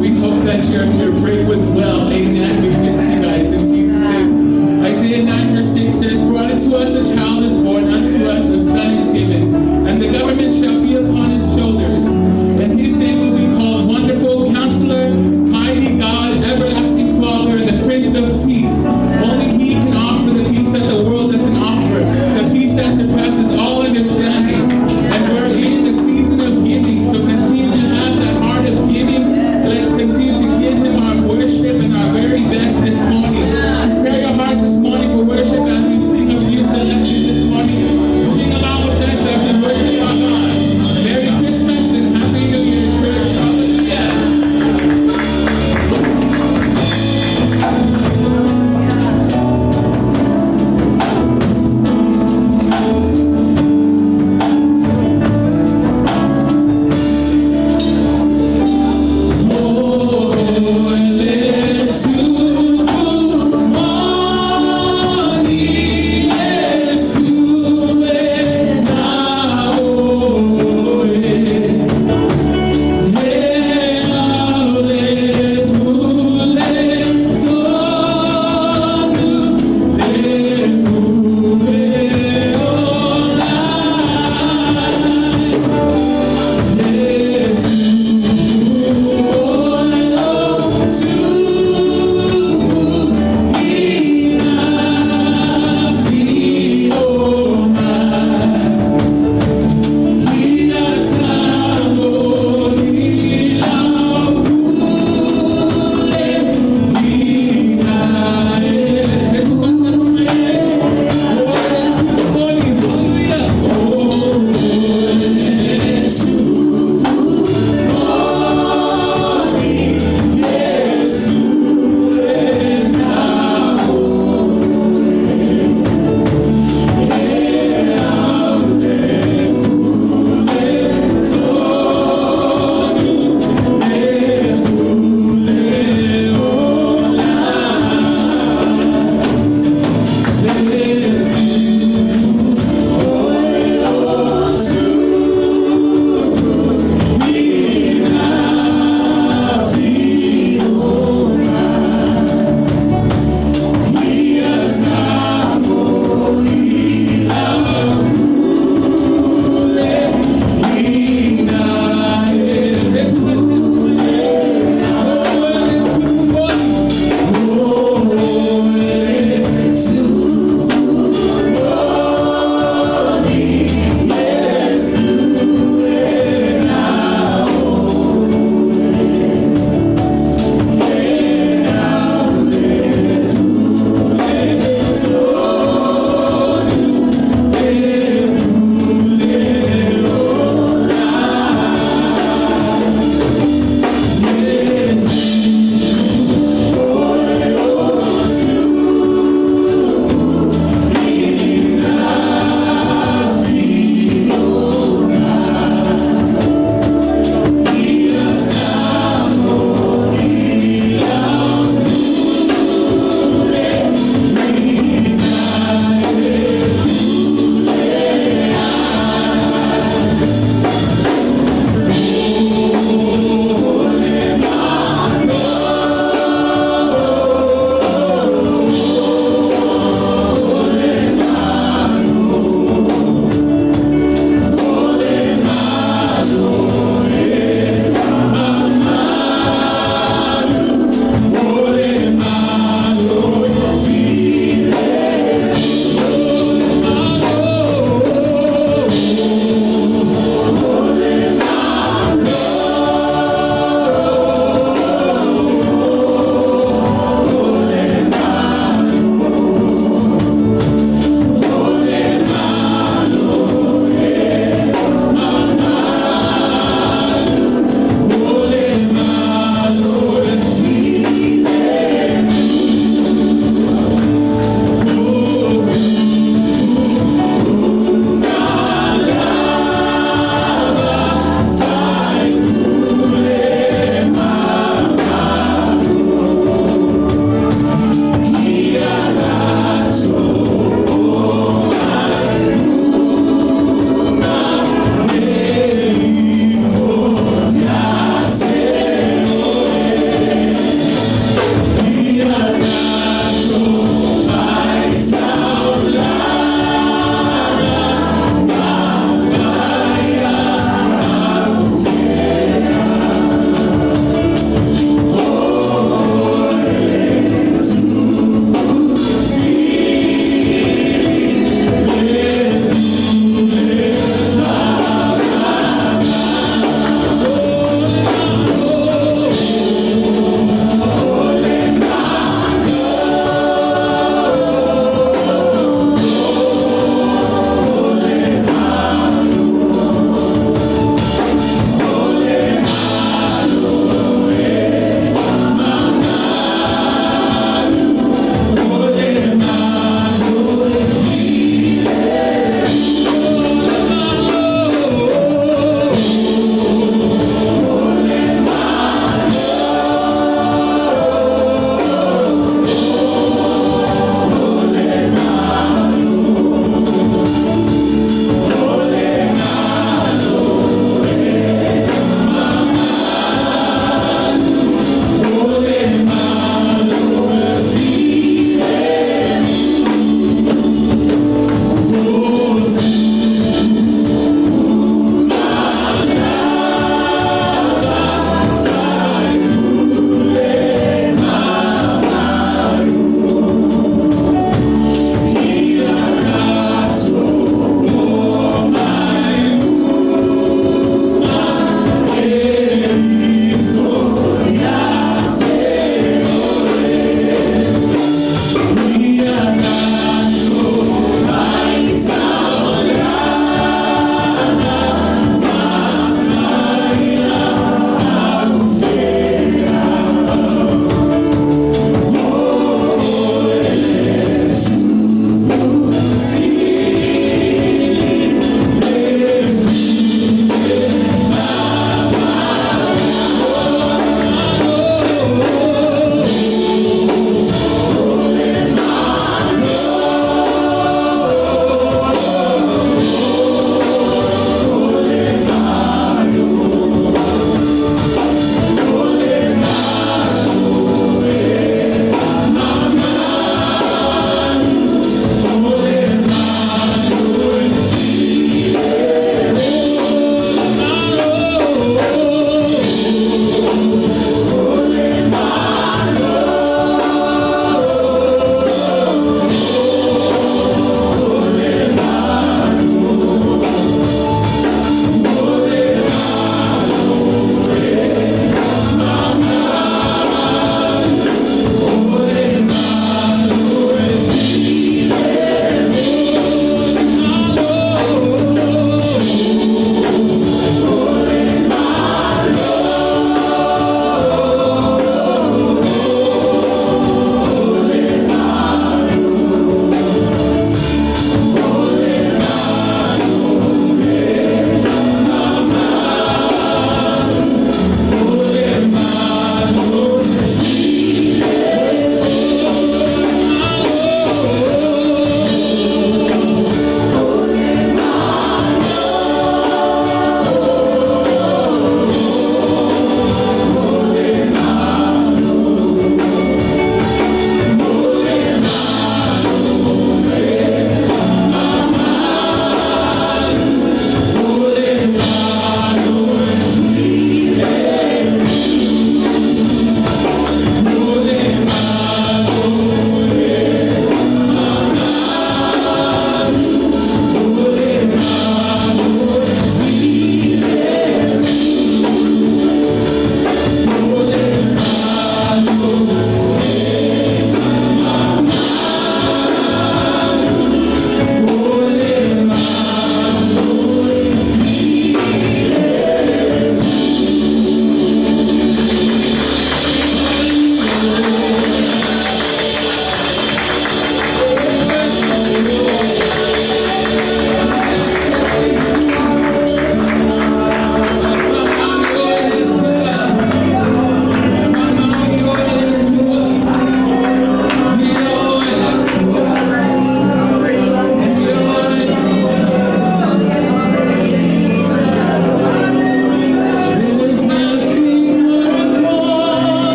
We hope that your break was well. Amen. We miss you guys in Jesus' name. Isaiah 9 verse 6 says, "For unto us a child is born, unto us a son is given, and the government shall be upon his shoulders, and his name will be called Wonderful Counselor, Mighty God, Everlasting Father, and the Prince of Peace." Only he can offer the peace that the world doesn't offer, the peace that surpasses all understanding. And we're in the season of giving, so continue to have that heart of giving. Let's continue to give him our worship and our very best this morning. Prepare your hearts this morning for worship as we sing a few selections this morning. Sing along with us as we worship our God.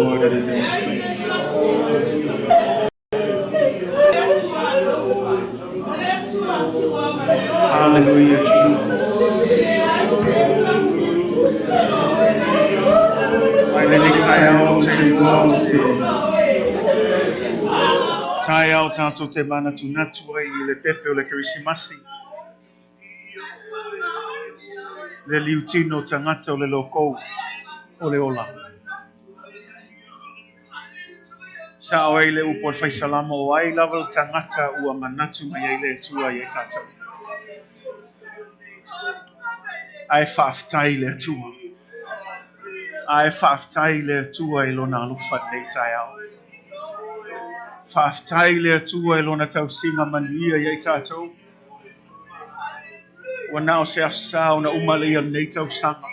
Lord is in this place. Hallelujah, Jesus. Tai au tātou te mana tu natua I le pepe o le kirisimasi. Le liutino tangata o le loko o le ola. Sa o le upo le faisalama o ai lava o tangata ua manatu mai ai le tua I tātou. Ai whaaftai le tua. Ai whaaftai le tua I lona alufa nei tai au. Whaaftai le tua I lona tau singa manuia I tātou. Wana o se asa o na umalia nei tau sanga.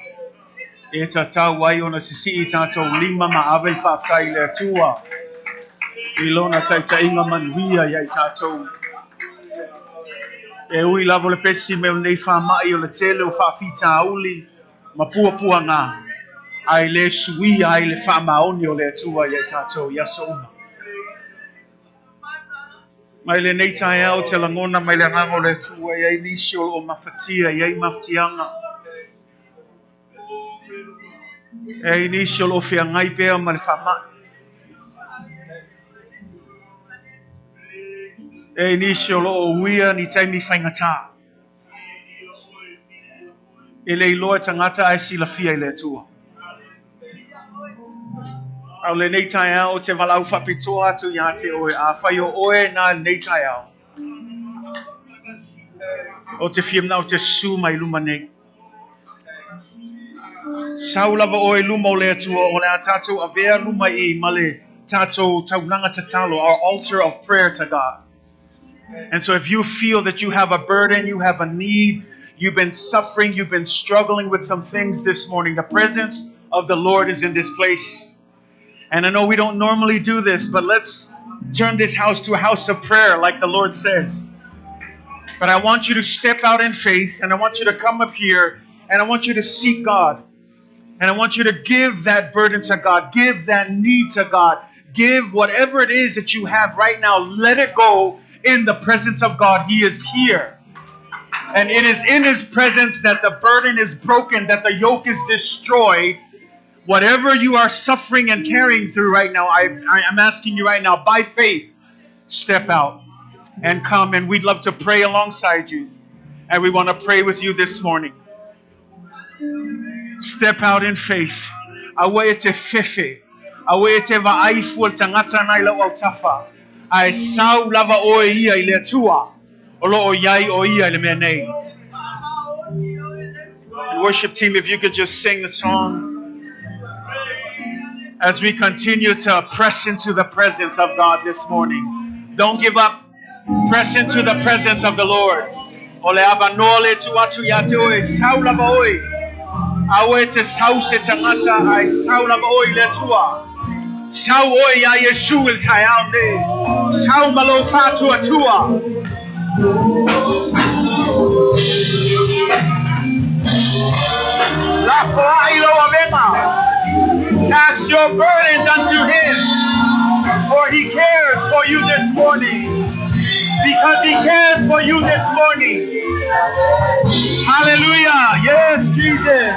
E tātou ai o na sisi I tātou lima ma awe whaaftai le tua. I lona taita inga manuia I tātou. E ui lavo le pesi me o nei whamai o le tele o whaafita auli. Ma pua pua ngā. Ai le sui ai le whamaoni o le tua I tātou. Yaso uma. Mai le nei tai au te langona mai le rango le tua I inisio o mawhatia I mawtianga. E inisio o whia ngai pēa ma le whamai. E inisio o uia ni taimi whaingata. E le iloa tangata ai sila fia I le tua. Au le nei tai au te walau whapitoa atu I te oe. A whai o oe nā nei tai au. O te whiamna o te su mai luma nei. Saulava oe luma o le atua o le a tātou a vea luma I male tātou taunanga tatalo, our altar of prayer to God. And so if you feel that you have a burden, you have a need, you've been suffering, you've been struggling with some things this morning, the presence of the Lord is in this place. And I know we don't normally do this, but let's turn this house to a house of prayer like the Lord says. But I want you to step out in faith, and I want you to come up here, and I want you to seek God. And I want you to give that burden to God. Give that need to God. Give whatever it is that you have right now. Let it go in the presence of God. He is here. And it is in His presence that the burden is broken, that the yoke is destroyed. Whatever you are suffering and carrying through right now, I'm asking you right now, by faith, step out and come. And we'd love to pray alongside you. And we want to pray with you this morning. Step out in faith. Awe te fefe. Awe te vaaifu al tangata nai la o tafa. Ai sau lava o ia I le tua. Olo o iai o ia I le mea nei. Worship team, if you could just sing the song. As we continue to press into the presence of God this morning. Don't give up. Press into the presence of the Lord. Ole abanole tu atu yate oe sau lava oi. Awe te sau se tangata ai sau lava oi le tua. Sau oi ya Yesu il tai au ne. Sau malo fatu atua. La foa ilo avema. Cast your burdens unto Him, for He cares for you this morning. Because He cares for you this morning. Hallelujah. Yes, Jesus.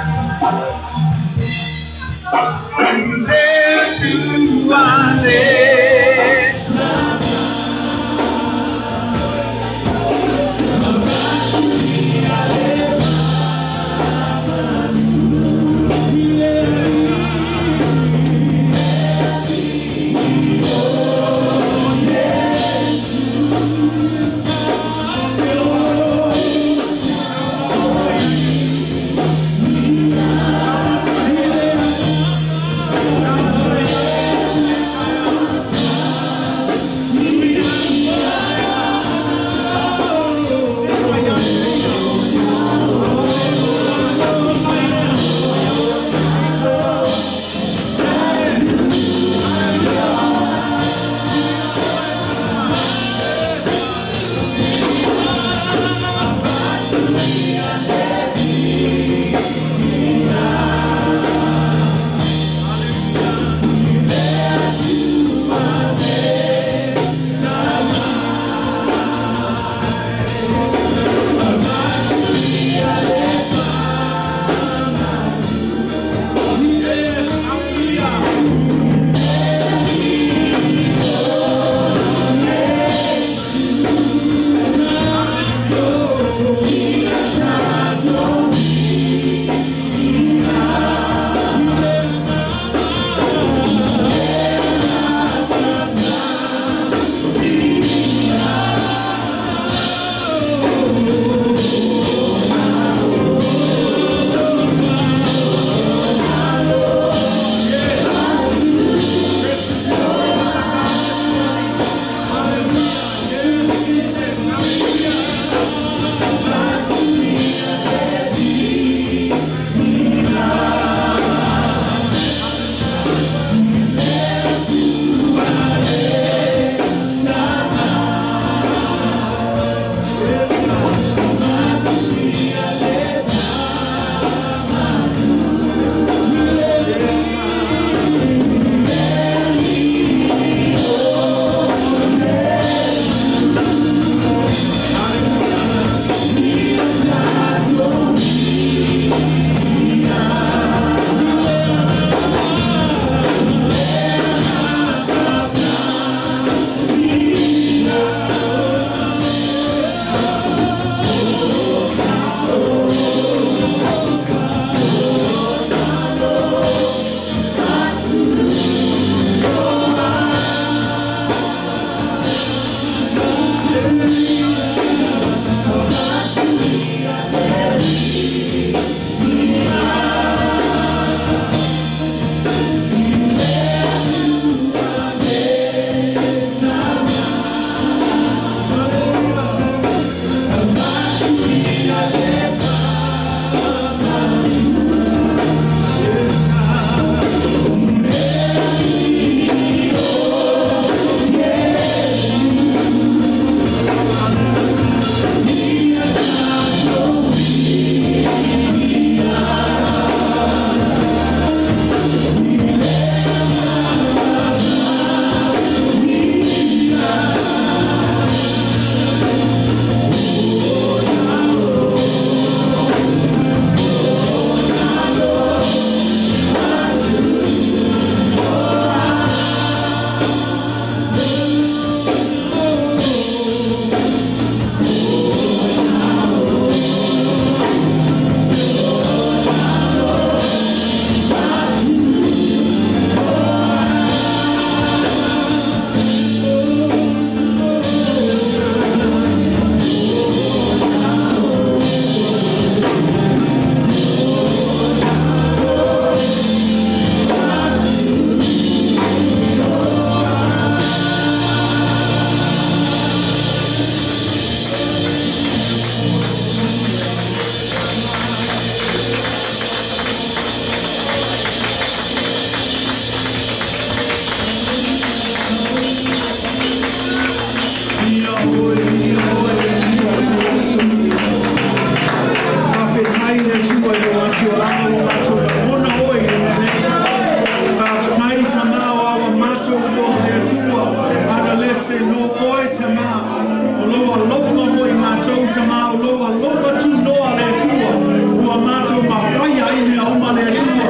whaia I mea uma le tua.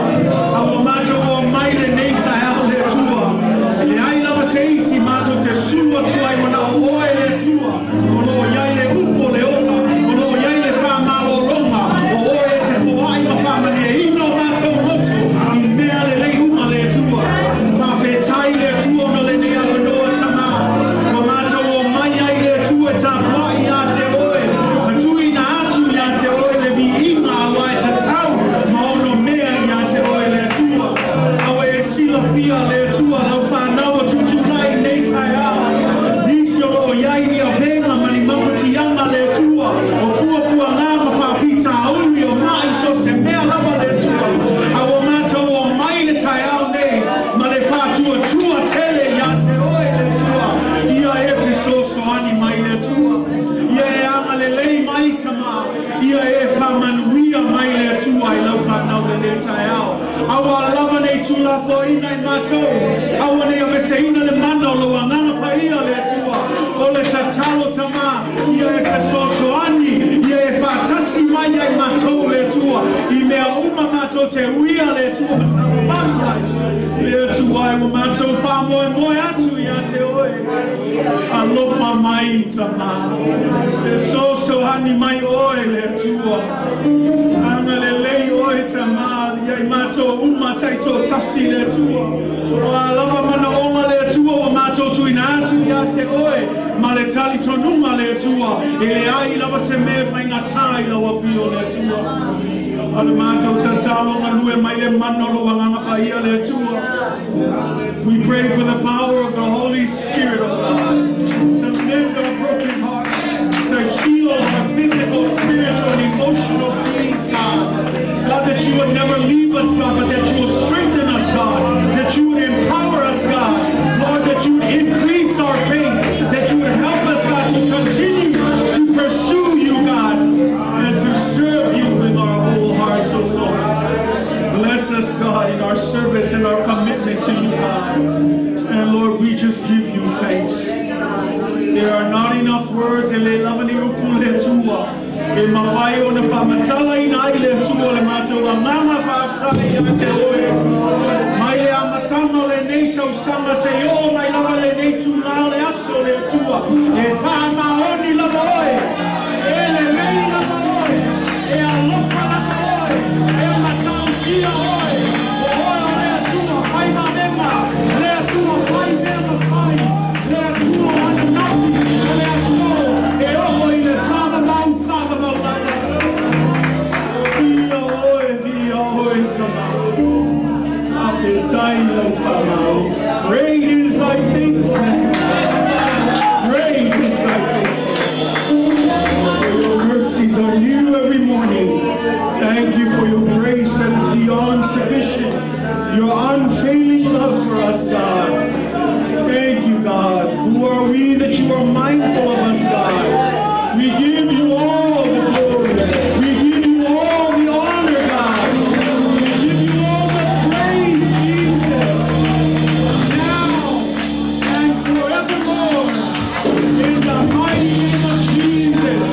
Awa mātou o maile nei ta hao le tua. E ai lava se isi mātou te sua tuai wana o oe le tua. O lo iai le upo le ola. O lo iai le whamalo ronga. O oe te whaai ma whamani e ino mātou loto. I mea le lei uma le tua. Whawhetai le tua no le nea wanoa tama. Wa mātou o mai ai le tua ta whai a te oe. Ma tui na atu ia te oe le vi inga awa e te tau. Ma ono mea ia te oe le tua. Awa e sila fia le tua. Lau whanau tutu nai nei tai awa. Nisio o iai ni a venga mani mawhati anga le tua. O pua pua ngā ma whawhita auri o mai so se mea lava le tua. Awa mātou o mai le tai au nei. Ma le whātua tua tele ia te oe le tua. Ia e whiso so ani mai le tua. Ia e anga le lei mai tama. Ia e whamanuia mai le tua I lau whanau le le tai au. Awa lava nei tula fo ina I mātou. Awa nei a veseina le mana o loa nganga pa ia le tua. O le tatalo tama. Ia e whiso so ani. Ia e whatasi mai ai mātou le tua. I mea uma mātou te uia le tua. Masama mai. Le tua e wa mātou whamoe moe atu ia te oe. Alofa mai tama. Le so ani mai oe le tua. Anga le lei oe tama. Iai mātou uma taito tasi le tua. O alawa mana onga le tua. O mātou tuina atu ia te oe. Ma le tali tonuma le tua. E le ai lawa se me whainga tai lawa pio le tua. Ale mātou tatalo na lue mai le manolo wanganga pa ia le tua. We pray for the power of the Holy Spirit of God to mend our broken hearts, to heal our physical, spiritual, and emotional beings, God. God, that you would never leave us, God, but that you will strengthen us, God. That you would empower us, God. Lord, that you would increase our faith. That you would help us, God, to continue to pursue you, God, and to serve you with our whole hearts, oh Lord. Bless us, God, in our service and our commitment to you, God. And Lord, we just give you thanks. There are not enough words in le lavani upu le tua. E mawhai o na whamatala ina ai le tua le mātou a mama whaatai a te oe. Mai le amatano le nei tau sanga se o mai lava le nei tu lao le aso le tua. E whaamaoni lava oe. E le lei lava oe. E alopa lava oe. E matau tia oe. O oe o lea tua whai ma mema. Lea tua whai mema whai. Lea tua ana nau. Lea so. E oho I le whama mau whama mau lava. Via oe sama. Apetai lo whamau. Great is thy faithfulness. Great is thy faithfulness. Your mercies are new every morning. Thank you for your grace that is beyond sufficient. Your unfailing love for us, God. Thank you, God. Who are we that you are mindful of us, God? We give you all the glory. We give you all the honor, God. We give you all the praise, Jesus. Now and forevermore. In the mighty name of Jesus,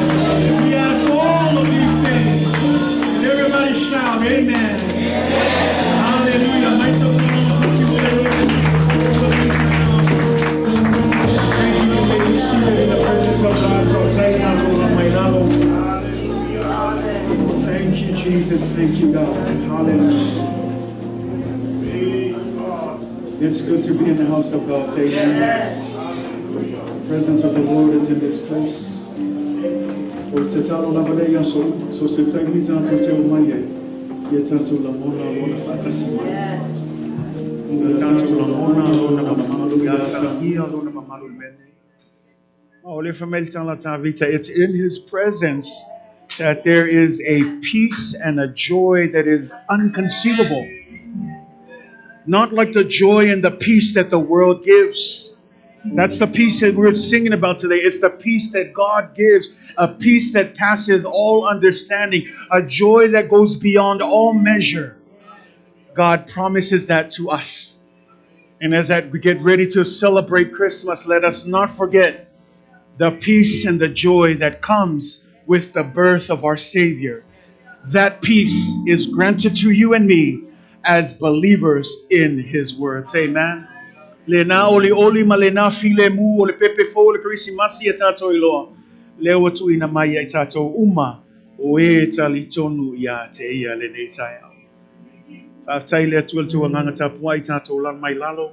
we ask all of these things. And everybody shout, amen. Hallelujah. Nice of you. Thank you, Lord. May we see in the presence of God from Taita to Mailalo. Thank you, Jesus. Thank you, God. Hallelujah. It's good to be in the house of God. Say amen. The presence of the Lord is in this place. O te talo lava le yaso, so se taimi tanto te o mai e, ia tanto la mona lona whatasi mai. Ia tanto la mona lona mamalu ia tahia lona mamalu mene. Ole Fameltala Tavita, it's in his presence that there is a peace and a joy that is unconceivable. Not like the joy and the peace that the world gives. That's the peace that we're singing about today. It's the peace that God gives, a peace that passeth all understanding, a joy that goes beyond all measure. God promises that to us. And as we get ready to celebrate Christmas, let us not forget the peace and the joy that comes with the birth of our Savior. That peace is granted to you and me as believers in His words. Amen. Lena oli oli malena file mu ole pepe fo ole Krismasi e tatou iloa. Leo tu ina mai e tatou uma o e tali tonu ia te ia le nei tai au. Whaftai lea tuatua nganga tapua i tatou lang mai lalo.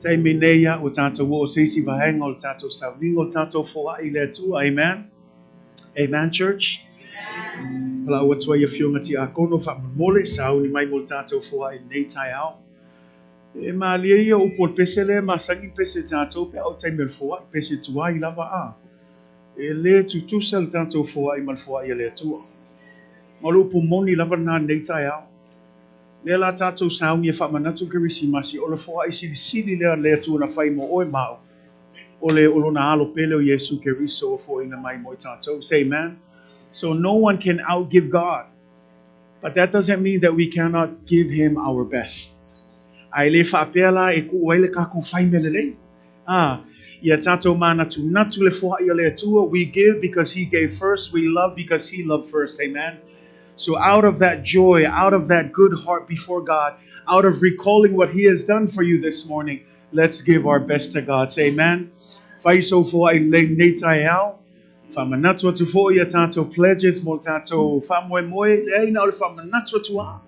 Tai mineia o tatou o seisi vahenga o tatou sauninga o tatou foa i lea tua. Amen. Amen, church. Pala ua tua ia fionga ti a kono whamamole sau ni mai mo tatou foa i nei tai au. E maalia ia upo pese le masangi pese tatou pe au taimel foa pese tua i lava a. E le tutusa le tatou foa i mal foa i le tua. Malu upo moni lava na nei tai au. Le la tatou saungi e whamanatu Krismasi o le foa i sili le tua na whai mo oe mau. O le olona alo pele o Yesu Keriso o fo ina mai mo i tatou. Say amen. So no one can outgive God. But that doesn't mean that we cannot give Him our best. Ai le whaapela e ku uaile kako whai melelei. Ia tatou mana tu natu le foa i le atua. We give because He gave first. We love because He loved first. Amen. So out of that joy, out of that good heart before God, out of recalling what He has done for you this morning, let's give our best to God. Say amen. Whai so foa i le nei tai au. Whamanatua tu fo ia tatou pledges mo tatou whamoe moe. E ina ole whamanatua tu a.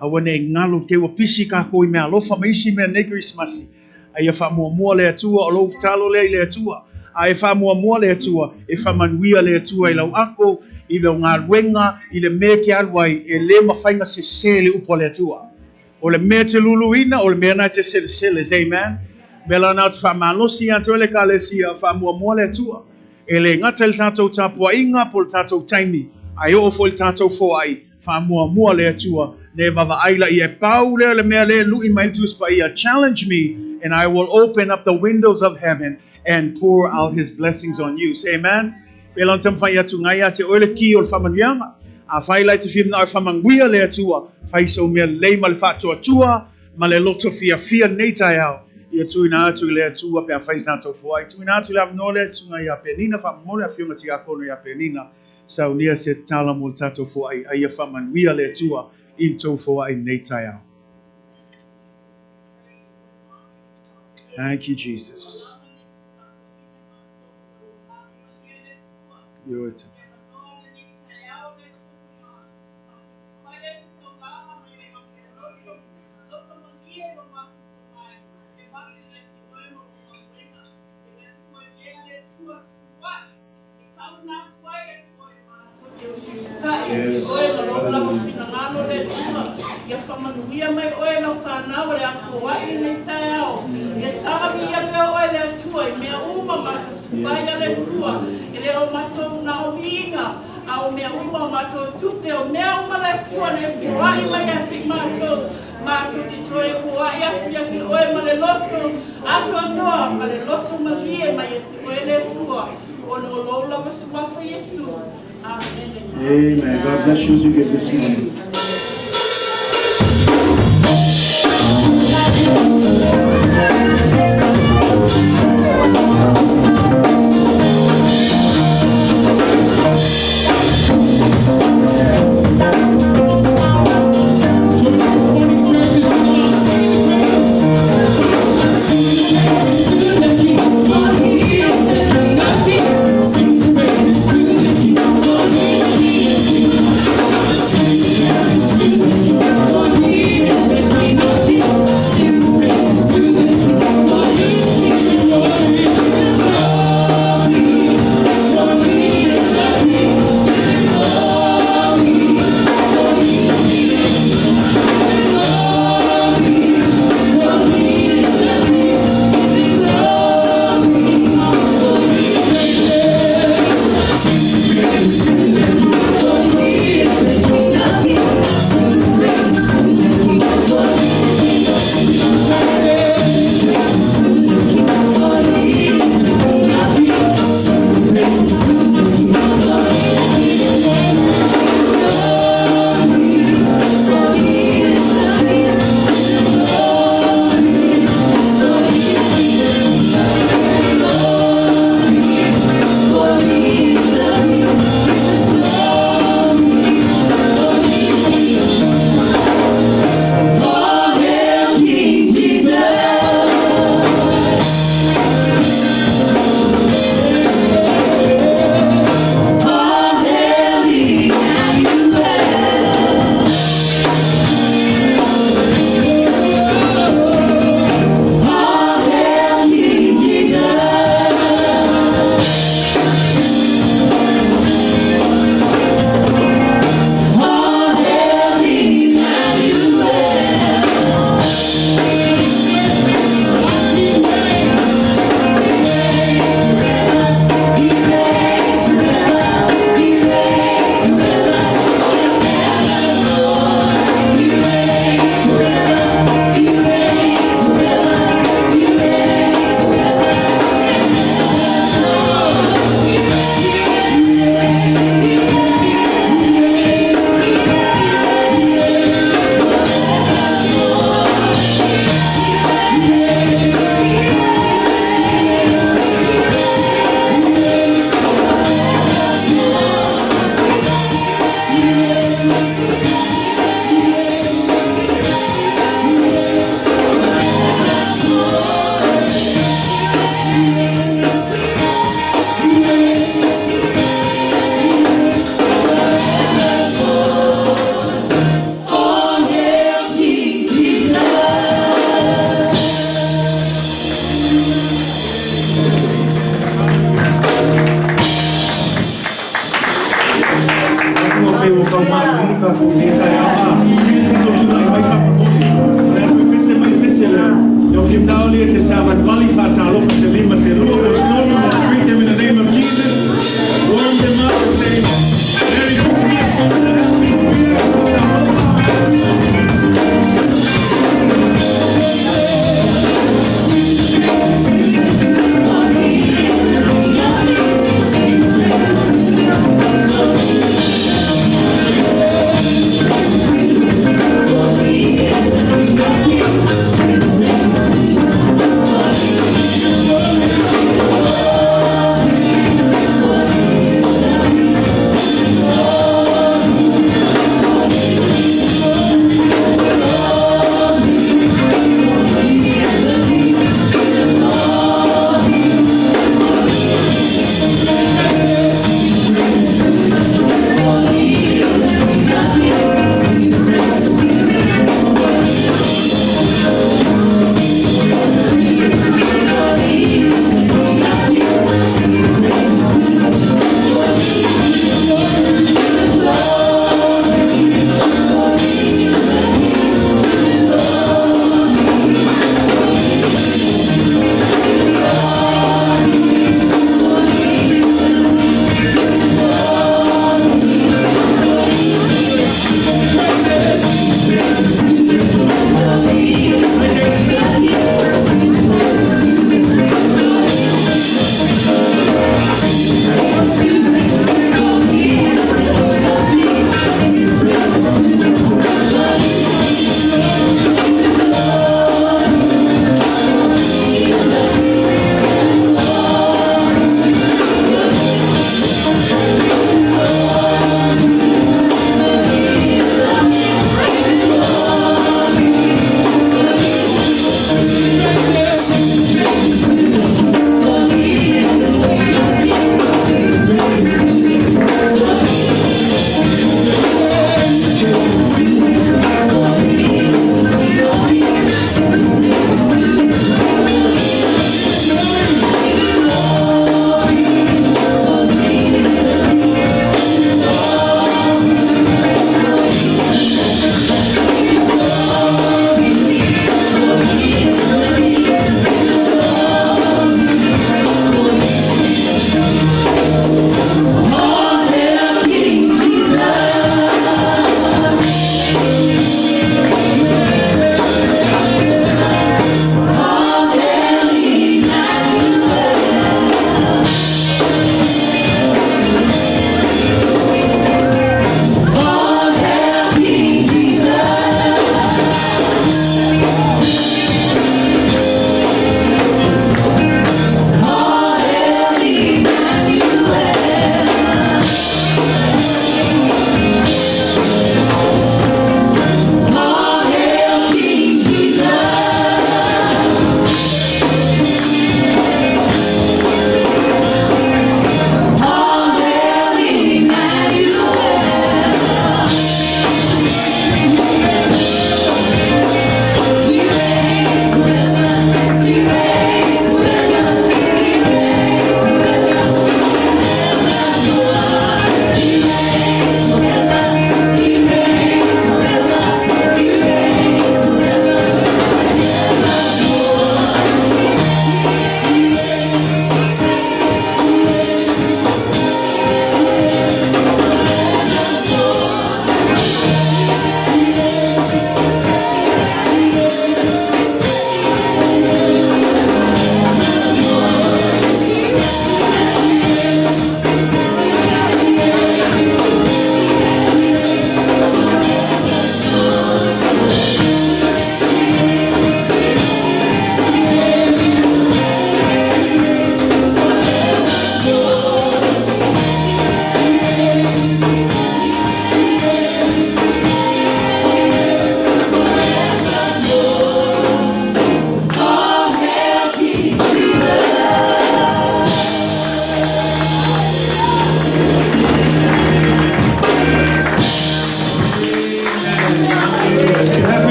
Awane ngalo ke wa pisi kako i mea lofa maisi mea nei Krismasi. Aia whamua le atua o lo talo le atua. Ai whamua le atua e whamanuia le atua i lau ako i lau ngā ruenga i le mea ke alwai e le mawhainga se sele upo le atua. O le mea te luluina o le mea nai te sele. Amen. Mela nā te whamalosi anto le kalesia whamua le atua. E le ngata le tātou tāpua inga po le tātou taimi. Ai o fo le tātou fo ai whamua le atua. Ne vava aila I e pau le mea le lui mai tus pa ia. Challenge me and I will open up the windows of heaven and pour out His blessings on you. Say amen. Pela tam fai atu ngai ate ole ki o le whamanianga. A whai lai te whimna o whamanguia le atua. Whai so mea lei ma le whātua atua. Ma le loto fia nei tai au. Ia tuina atu le atua pe a whai tātou fuai. Tuina atu le amnole sunga ia penina whamamole a whiunga ti a kono ia penina. Sau nia se tala mo le tātou fuai. A ia whamanguia le atua I tau fuai nei tai au. Thank you, Jesus. You're it. Yes. Amen. God bless you as you give this morning. Sing Eu fim da olha te sabe vale fatal of se lima se lo strong and treat them in the name of Jesus. Warm them up and say Merry Christmas and Happy New Year.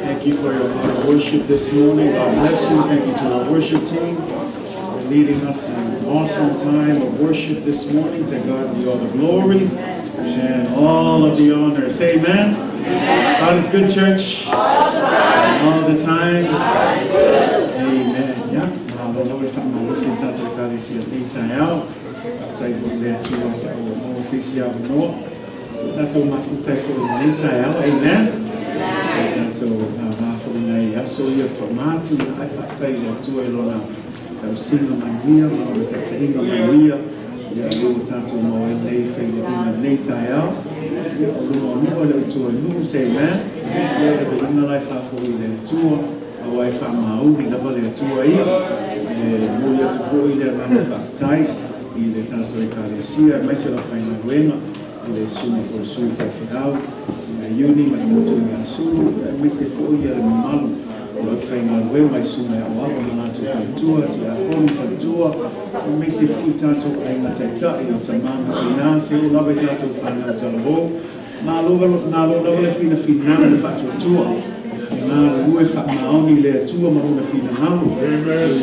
Thank you for your worship this morning. God bless you. Thank you to our worship team. leading us in an awesome time of worship this morning. To God be all the glory and all of the honor. Say amen. God is good, church. All the time. Amen. Yeah. Lord, if I'm not listening to God, it's a big time out. After I go there to our six years more. That's all my foot type for the time out. Amen. So you have come out to the life of Taylor to Elona. So single Maria, or Tatina Maria, you tattoo more in the faith in the later out. You to a new say, man, in the life of the tour, a wife of my own, the body tour here, Moya to Florida, man of tight, in the tattoo Calicia, myself and my winner, the soon for soon for out. Uni my photo in Sulu, I say 4 years in Malu. Lord, find out where my son I want to tour to a home for tour. I may say 4 times I'm not a tell you to Mamma Tinas, you love it out of Panambo. Malo, if you feel now if I tour. Now, if I'm only there, 2 of my own feet now.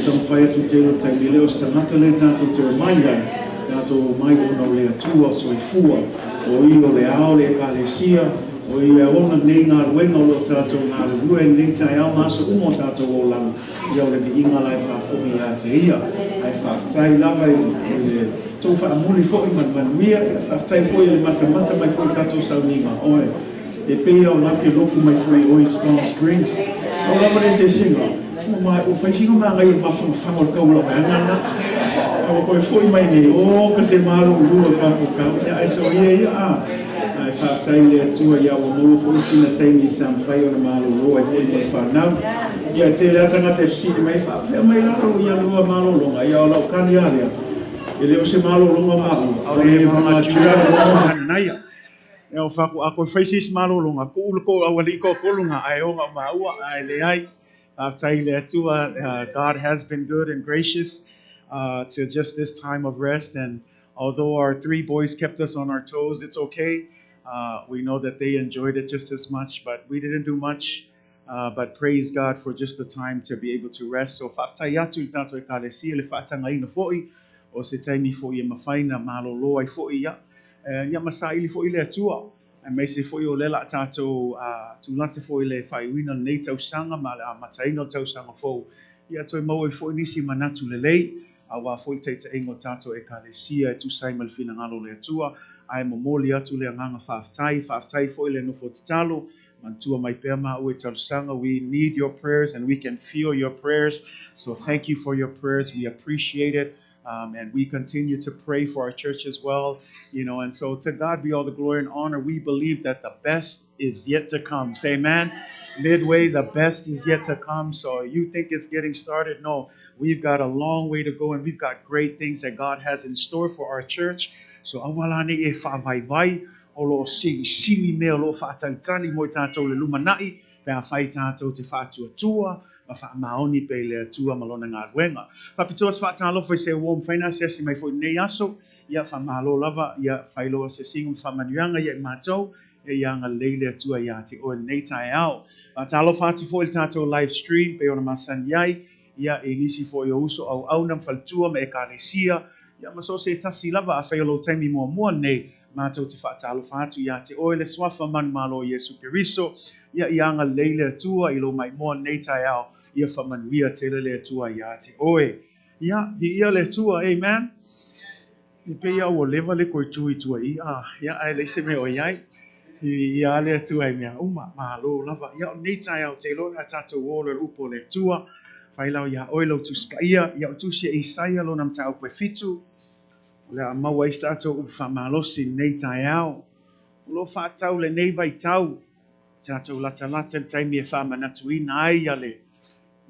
Some fire to tell you, time below, Stamatale to remind them that my own there 2 or so 4. Or you the hour, Calesia. O ia ona nei ngā ruenga o tātou ngā rue nei tai au maso umo tātou o lang ia o le mi inga lai whawhumi a te ia ai whawhtai lawa i tō whaamuri fōi manuia whawhtai fōi le mata mai fōi tātou sauninga oe e pēia o lake loku mai fōi oi Strong Springs o lawa re se singa o whaisinga mā ngai o mawhango o kaula mai angana o koe fōi mai nei o ka se maro lua kako ai so ia Taile tua ia o mo fo sina taimi sam fai o malo ro ai foi mai fa now ia te la tanga te fsi mai fa mai la ro ia ro malo longa ia o la kan ia ia ele o se malo longa ma o le ma tira longa na ia e o fa ko ako faces malo longa ko ko awali ko kolunga ai o ma ua ai le ai taile tua God has been good and gracious to just this time of rest, and although our 3 boys kept us on our toes, it's okay. We know that they enjoyed it just as much, but we didn't do much. But praise God for just the time to be able to rest. So whaataiatu I tātou e kālesia le whaatangaina fo'i o se taimi fo'i e mawhaina malolo ai fo'i ia. Ia masaili fo'i le atua. E mai se fo'i o lela tātou tūlata fo'i le whaiwina nei tausanga ma le mataina o tausanga fo'u. Ia toi mau e fo'i nisi manatu le lei. Awa fo'i teita ingo tātou e kālesia e tūsai malfina ngalo le atua. Ai momoli atu le nganga whaftai fo'i le nofo tatalo, mantua mai pea ma ue talusanga. We need your prayers and we can feel your prayers. So thank you for your prayers. We appreciate it. And we continue to pray for our church as well. And so to God be all the glory and honor. We believe that the best is yet to come. Say amen. Midway, the best is yet to come. So you think it's getting started? No, we've got a long way to go, and we've got great things that God has in store for our church. So awalane e whaavai o lo sili mea lo whaatautani mo tātou le lumanai pe a whai tātou te whaatuatua ma whaamaoni pe le atua malona ngā ruenga. Whapitoas whaatalo whai se warm finance si mai fo nei aso ia whaamalo lava ia whailoa se singum whamanuanga ia mātou e ianga leile atua ia te o nei tai au. Whaatalo whaati fo il tātou live stream pe ona masani ai ia e nisi fo i uso au aunam whaltua me e kāresia. Ia maso se tasi lava a whaiolo taimi mua nei mātou te whaatalo whaatu ia te oe le swafa manu malo Yesu Keriso ia ianga leile atua ilo mai mua nei tai au ia whamanuia te le atua ia te oe. Ia le atua, amen. I pea o lewa le koe tui tua ia ai leise me o iai. Ia le atua i mea uma malo lava ia o nei tai au te loa tātou o le upo le atua. Whailau ia oilo tu skaia, ia o tu se Isaia lo nam tau koe fitu. Le a maua i sato u whamalosi nei tai au. Lo whaatau le nei vai tau. Tātou lata taimi e whamanatuina ai a le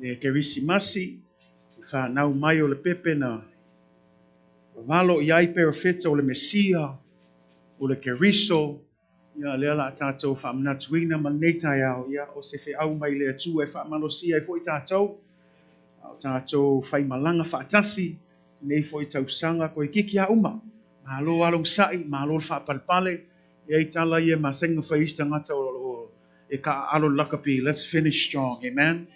Kerisimasi. Whanau mai o le pepe na walo i ai perafeta o le Mesia, o le Keriso. Ia le ala tātou whamanatuina ma nei tai au. Ia o se whi au mai le atu e whamalosi ai fo i tātou. Tātou whai malanga whaatasi, nei fo i tausanga koe kiki a uma. Malo along sai, malo whapalpale, e tala ia masenga whaista ngata o e ka alo lakapi. Let's finish strong, amen.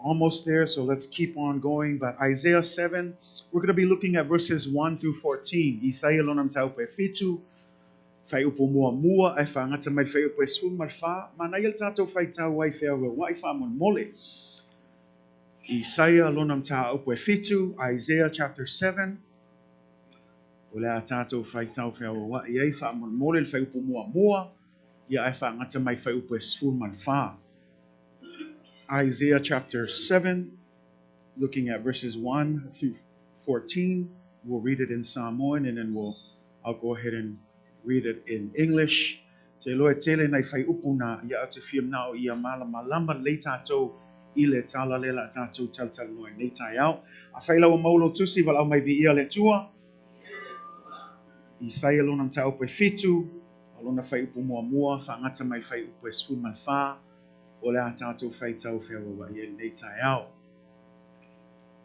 Almost there, so let's keep on going. But Isaiah 7, we're going to be looking at verses 1 through 14. Isaiah lonam tau pe fitu, fai upo mua mua, ai fa ngata mai fai upo esun malfa, manayel tato fai tau wai fea wai fa mon mole. Isaiah lonam tau upo fitu, Isaiah chapter 7. Ola tato fai tau fea wai ai fa mon mole fai upo mua mua, ia ai fa ngata mai fai upo esun malfa. Isaiah chapter 7, looking at verses 1 through 14. We'll read it in Samoan and then I'll go ahead and read it in English. Te loe tele nei fai upuna ia atu fiam nao ia malama le tatou ile tala le la tatou tal loe nei tai au. A fai lau maulo tusi wala au mai vi ia le tua. Isaiah lonam tau pe fitu, alona fai upu mua fa ngata mai fai upu esfu malfa. O le atatou fai tau fea wa ia nei tai au.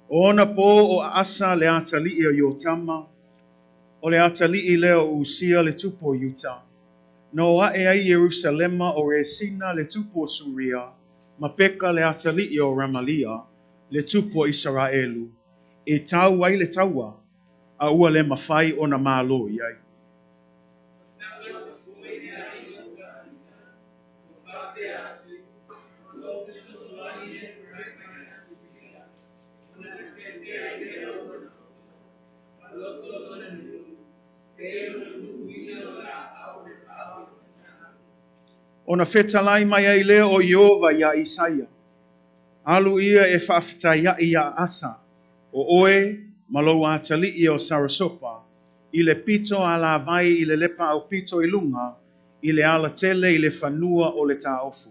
Ona po o asa le atali'i o Yotama, o le atali'i leo usia le tupo Yuta. No ae ai Yerusalema o Resina le tupo Suria, ma peka le atali'i o Ramalia, le tupo Israelu. E tau ai le taua, a ua le mawhai o na malo iai. Ona fetalai mai ai leo o Yehova ia Isaia. Alu ia e whaafitai ia asa. O oe malou atali'i o Sarasopa. I le pito a la vai i le lepa au pito i lunga. I le ala tele i le whanua o le taofu.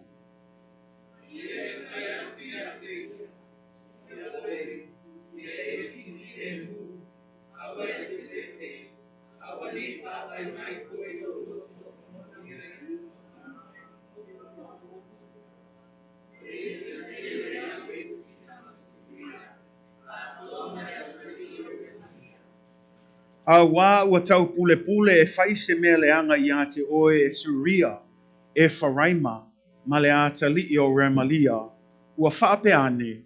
A wā ua tau pule e whai se mea leanga i a te oe e Suria, e Wharaima, ma le a tali'i o Remalia, ua whaape ane.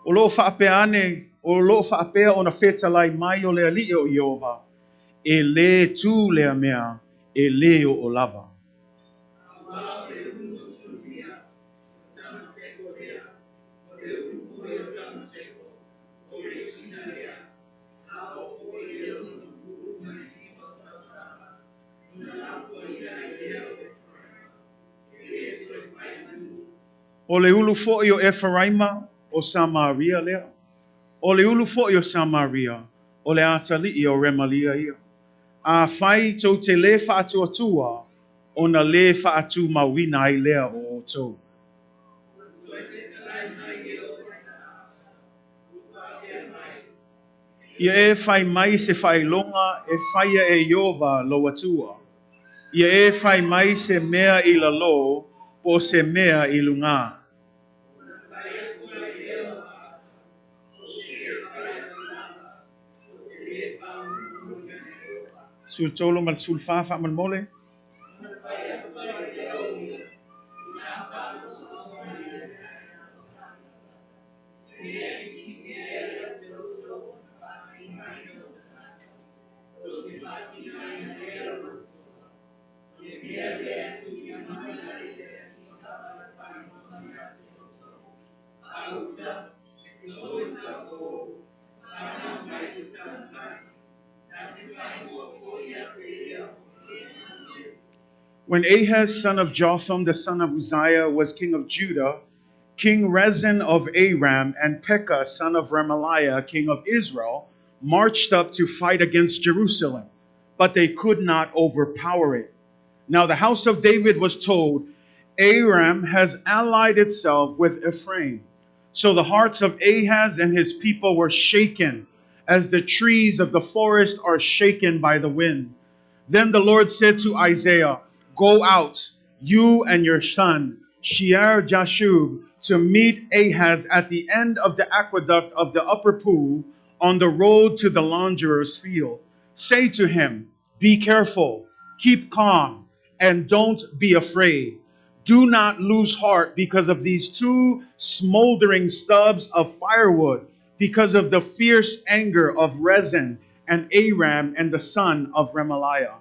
O lo whaape ane, o lo whaapea o na whetalai mai o lea li o Iova, e le tū lea mea, e le o lava. O le ulu fo'i o Efaraima, o Samaria lea. O le ulu fo'i o Samaria, o le atali'i o Remalia ia. A whai tau te le whaatua o na le whaatu mawina ai lea o tau. Ia e whai mai se whai longa e whaia e Iova lo atua. Ia e whai mai se mea i la lo po se mea i lunga. Sul tolo mal sul fa mal mole. When Ahaz, son of Jotham, the son of Uzziah, was king of Judah, King Rezin of Aram and Pekah, son of Remaliah, king of Israel, marched up to fight against Jerusalem, but they could not overpower it. Now the house of David was told, Aram has allied itself with Ephraim. So the hearts of Ahaz and his people were shaken, as the trees of the forest are shaken by the wind. Then the Lord said to Isaiah, Go out, you and your son, Shear Jashub, to meet Ahaz at the end of the aqueduct of the upper pool on the road to the launderer's field. Say to him, be careful, keep calm, and don't be afraid. Do not lose heart because of these two smoldering stubs of firewood, because of the fierce anger of Rezin and Aram and the son of Remaliah.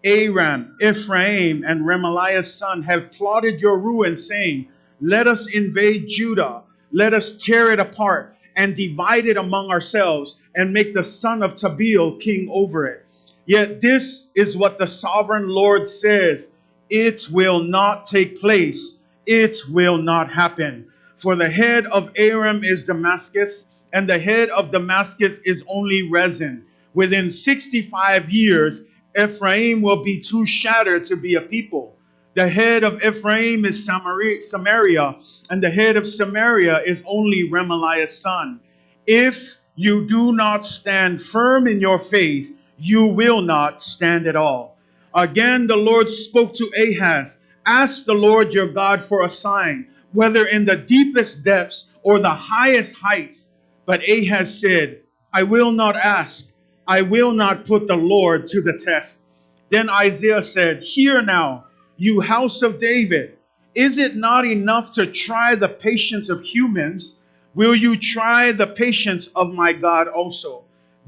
Aram, Ephraim, and Remaliah's son have plotted your ruin, saying, let us invade Judah, let us tear it apart and divide it among ourselves, and make the son of Tabeel king over it. Yet this is what the sovereign Lord says, it will not take place, it will not happen. For the head of Aram is Damascus, and the head of Damascus is only Rezin. Within 65 years, Ephraim will be too shattered to be a people. The head of Ephraim is Samaria, and the head of Samaria is only Remaliah's son. If you do not stand firm in your faith, you will not stand at all. Again, the Lord spoke to Ahaz, ask the Lord your God for a sign, whether in the deepest depths or the highest heights. But Ahaz said, I will not ask. I will not put the Lord to the test. Then Isaiah said, hear now, you house of David, is it not enough to try the patience of humans? Will you try the patience of my God also?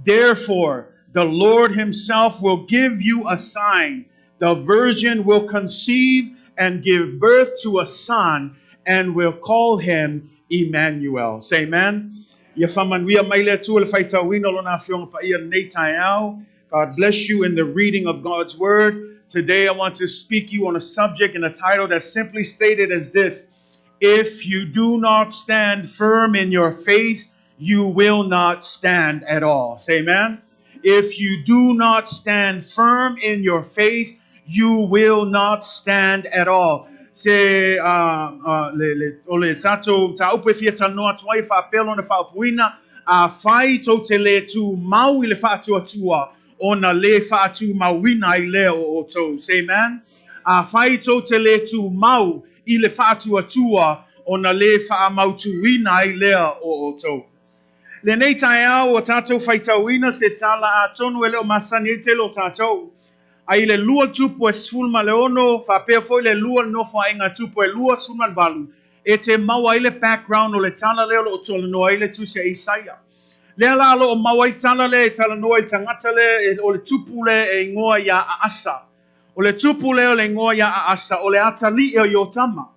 Therefore, the Lord himself will give you a sign. The virgin will conceive and give birth to a son, and will call him Emmanuel. Say amen. God bless you in the reading of God's word. Today I want to speak you on a subject and a title that's simply stated as this: if you do not stand firm in your faith, you will not stand at all. Say amen. If you do not stand firm in your faith, you will not stand at all. Se ole tato ta upe fia tanoa tuai fa pelo na fa puina a fai to te le tu mau I le fa tu atua ona le fa tu mauina I le o to. Say amen. A fai to te le tu mau I le fa tu atua ona le fa mautuina I le o to. Le nei taia o tato faitauina se tala atonu ele o masani te lo tato. Ai le lua tupu e sfulma le ono, fa pea foi le lua no fa inga tupu e lua suma balu. E te maua ile background o le tala leo o tole noa ile tu se Isaia. Le ala lo o maua I tala le, tala noa I tangata le, o le tupu le e ngoa ya a asa. O le tupu le o le ngoa ya a asa, o le atali e o yotama.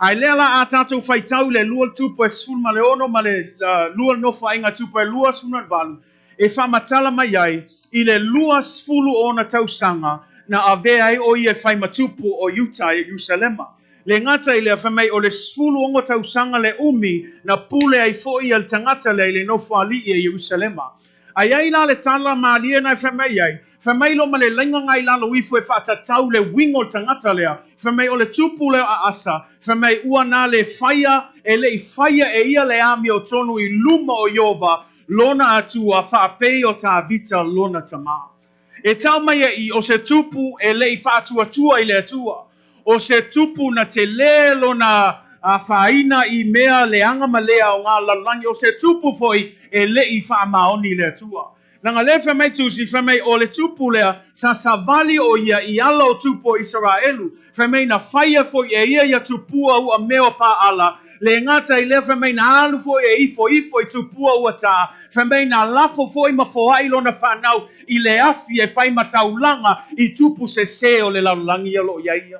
Ai le ala a tatou faitau le lua tupu e sfulma le ono, ma le lua no fa inga tupu e lua suma balu. E whamatala mai ai, I le lua sfulu o na tausanga, na ave ai o I e whai matupu o Utah e Jerusalema. Le ngata I le whamai o le sfulu o tausanga le umi, na pule ai foi al tangata le no whali e Jerusalema. Ai ai la le tala maalia na whamai ai, whamai lo ma le lainga ngai lalo I fwe whatatau le wingo tangata lea, whamai o le tupu leo a asa, whamai ua na le whaia, e le I whaia e ia le ami o tonu I luma o Yova, lona atua whaapei o tā vita lona tama. E tau mai I o se tupu e le I whaatua tua I le atua. O se tupu na te le lona whaina I mea le angama lea o ngā lalangi. O se tupu foi e le I whaamaoni le atua. Nanga le whamai tusi whamai o le tupu lea sa savali o ia I ala o tupu o Israelu. Whamai na whaia foi e ia tupua ua meo pa ala. Le ngata I le whamai na alu foi e ifo I tupua ua tā. Whamai na lafo foi ma foa I lona whanau I le afi e whai mataulanga I tupu se o le laulangi alo iaia.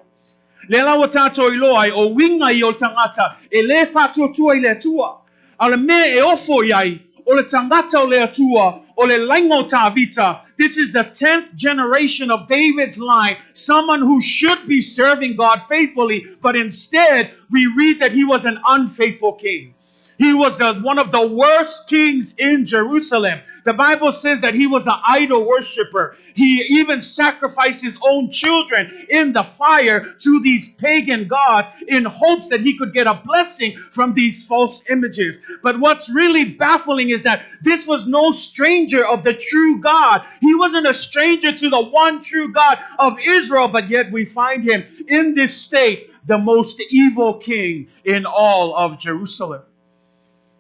Le lawa tātou I loai o winga I o tangata e le whātua I le atua. A le mea e ofo iai o le tangata o le atua o le lainga o tā vita. This is the 10th generation of David's line, someone who should be serving God faithfully, but instead we read that he was an unfaithful king. He was one of the worst kings in Jerusalem. The Bible says that he was an idol worshiper. He even sacrificed his own children in the fire to these pagan gods in hopes that he could get a blessing from these false images. But what's really baffling is that this was no stranger of the true God. He wasn't a stranger to the one true God of Israel, but yet we find him in this state, the most evil king in all of Jerusalem.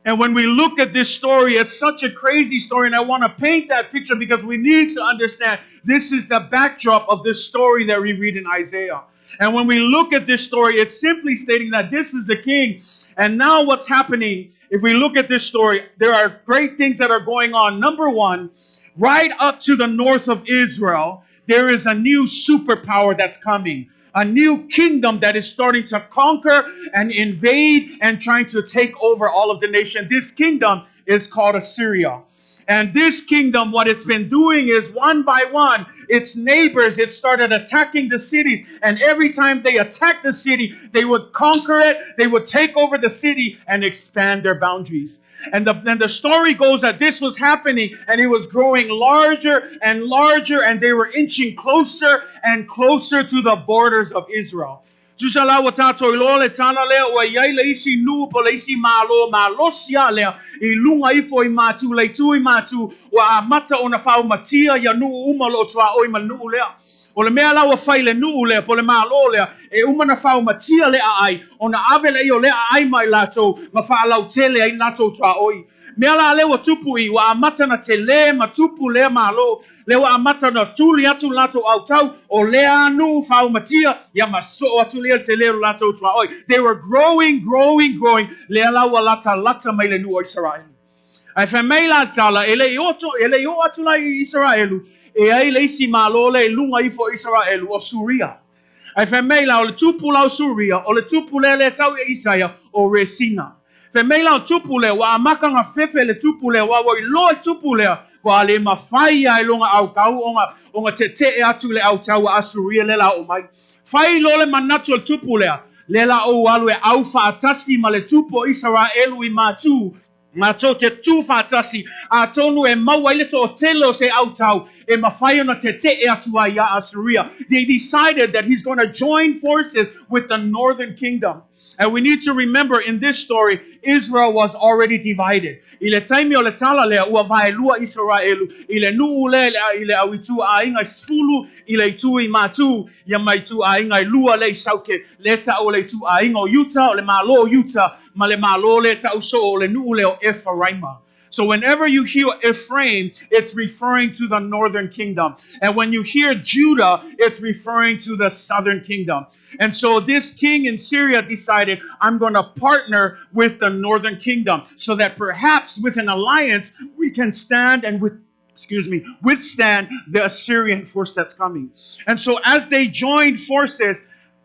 And when we look at this story, it's such a crazy story, and I want to paint that picture because we need to understand this is the backdrop of this story that we read in Isaiah. And when we look at this story, it's simply stating that this is the king. And now what's happening, if we look at this story, there are great things that are going on. Number one, right up to the north of Israel, there is a new superpower that's coming. A new kingdom that is starting to conquer and invade and trying to take over all of the nation. This kingdom is called Assyria. And this kingdom, what it's been doing is one by one, its neighbors, it started attacking the cities. And every time they attacked the city, they would conquer it, they would take over the city and expand their boundaries. And the story goes that this was happening and it was growing larger and larger, and they were inching closer and closer to the borders of Israel. O le mea lawa fai le nuu lea, po le malo lea, e umana whao matia lea ai, o na ave lea o lea ai mai lato, ma wha alau tele ai lato tua oi. Mea la lewa tupu I, wa amata na te le ma tupu lea malo, lewa amata na tuli atu lato au tau, o lea nu whao matia, ya maso atu lea te lea lato tua oi. They were growing, growing, growing, lea lawa lata mai le nu o Israel. Ai wha mei la tala, ele I atu la I Israelu, e ai leisi malole lunga I fo Israel o Suria. Ai wha mei la o le tupu lau Suria, o le tupu le tau e Isaia o Resina. Wha mei la o tupu le, wa amaka nga fefe le tupu le, wa wai loa tupu le, wa le mawhai ai longa au kau, o nga te e atu le au tau a Suria le la o mai. Whai lo le manatu o tupu le la o walu e au whaatasi ma le tupu o Israelu I matu, ma tō te tū whātasi, a tōnu e maua I le tō telo se au tau, e mawhai ona te e atua I a Assyria. They decided that he's going to join forces with the northern kingdom. And we need to remember in this story, Israel was already divided. I le taimi o le tala lea ua vae lua Israelu, I le nuu le I le au itu a inga spulu, I le itu I matu, ia mai tu a inga lua le sauke, le ta o le itu a inga o Utah, o le malo o Utah, ma le malo le ta uso o le nuu le o Ephraima. So whenever you hear Ephraim, it's referring to the northern kingdom. And when you hear Judah, it's referring to the southern kingdom. And so this king in Syria decided, I'm going to partner with the northern kingdom so that perhaps with an alliance, we can stand and withstand the Assyrian force that's coming. And so as they joined forces,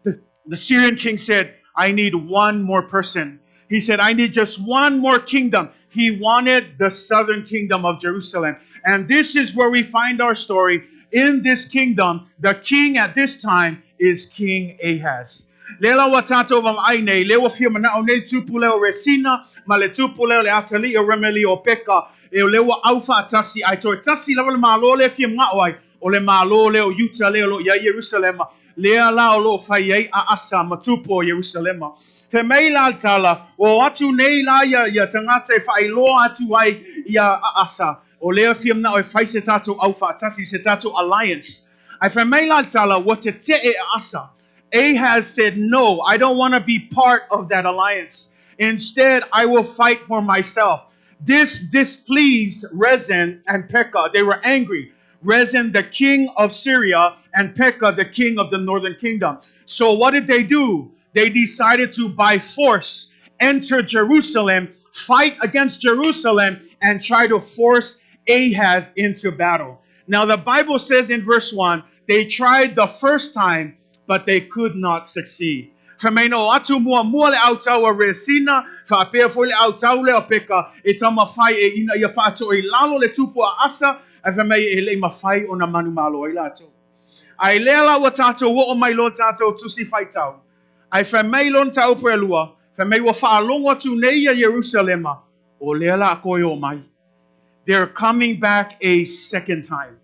the Syrian king said, I need one more person. He said, I need just one more kingdom. He wanted the southern kingdom of Jerusalem. And this is where we find our story. In this kingdom, the king at this time is King Ahaz. Lela watato wam aine, lewa firma na o ne tupu leo resina, ma le tupu leo le atali o remeli o peka, e o lewa aufa atasi, ai toi tasi lewa le malo le firma nga oai, o le malo leo Utah leo lo ya Jerusalem, lea lao lo fai a asa matupo o Jerusalem. Te mei la tala, o atu nei la ya tangate fai lo atu ai ya asa, o lea fiam na o fai se tato au fatasi se tato alliance. Ai fa mei la tala, what te e asa. Ahaz said, no, I don't want to be part of that alliance. Instead, I will fight for myself. This displeased Rezin and Pekah. They were angry. Rezin, the king of Syria, and Pekah, the king of the northern kingdom. So what did they do? They decided to, by force, enter Jerusalem, fight against Jerusalem, and try to force Ahaz into battle. Now, the Bible says in verse 1, they tried the first time, but they could not succeed. Fameno atu mua le autau a resina, fa pea foi le autau le opeka, e tama fai e ina ia fato e lalo le tupu a asa, a famei e le mafai o na manu malo i lato. Ai lela wa tato wo o mai lo tato tusi fai tau. Ai famei lon tau pue lua, famei wa faa longa tu neia Jerusalema, o lela a koi o mai. They're coming back a second time.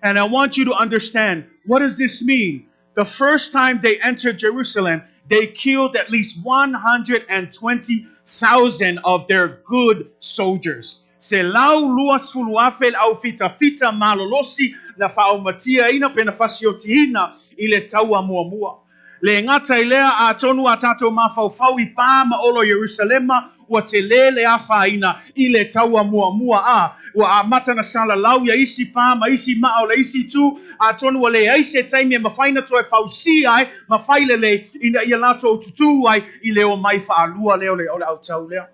And I want you to understand, what does this mean? The first time they entered Jerusalem, they killed at least 120,000 of their good soldiers. Se lau luas fuluafel au fita malolosi na faumatia ina penafasiotihina ile taua muamua. Le ngata ilea a tonu a tatou mafau I pā ma olo Yerusalema ua te le a whaina I le taua mua a ua a matana sala lau ia isi pā ma isi mao le isi tu a tonu a le aise taimi e mawhaina toe fausi ai ma whailele ina ia lato tutu ai I leo mai whaalua leo le ole au tau lea.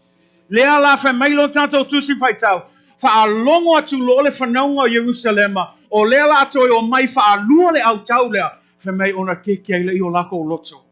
Lea la wha mailo tatou tusi whaitau. Whaalongo atu lo le whanaunga o Yerusalema o lea la toi o mai whaalua le au tau lea. Whamei ona keke ai le I o lako o loto.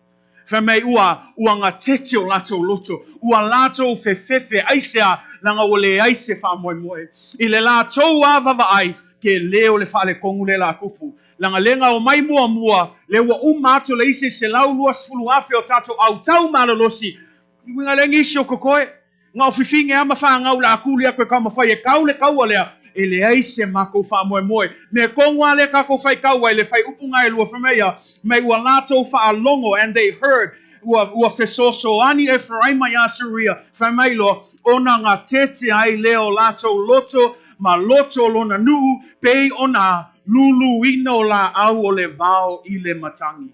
Whamei ua ngā tete o lato o loto. Ua lato fefe aisea langa o le aise wha moe moe. I le lato a vava ai ke leo le wha le kongu le la kupu. Langa lenga o mai mua le ua umato le ise se lau lua sfulu afe o tato au tau malolosi. Winga le ngisi o kokoe. Ngā o whiwhinge ama wha ngau la akuli a koe kau mawhai e kau le kau alea. E le aise mako wha moe moe. Me kongwa le kako whai kaua le whai upunga e lua whamea. Me ua lato wha alongo and they heard. Ua fesoso ani e wharaima ya suria. Whamailo ona ngā tete ai leo lato loto. Ma loto lona nuu. Pei ona lulu ino la au o le vao I le matangi.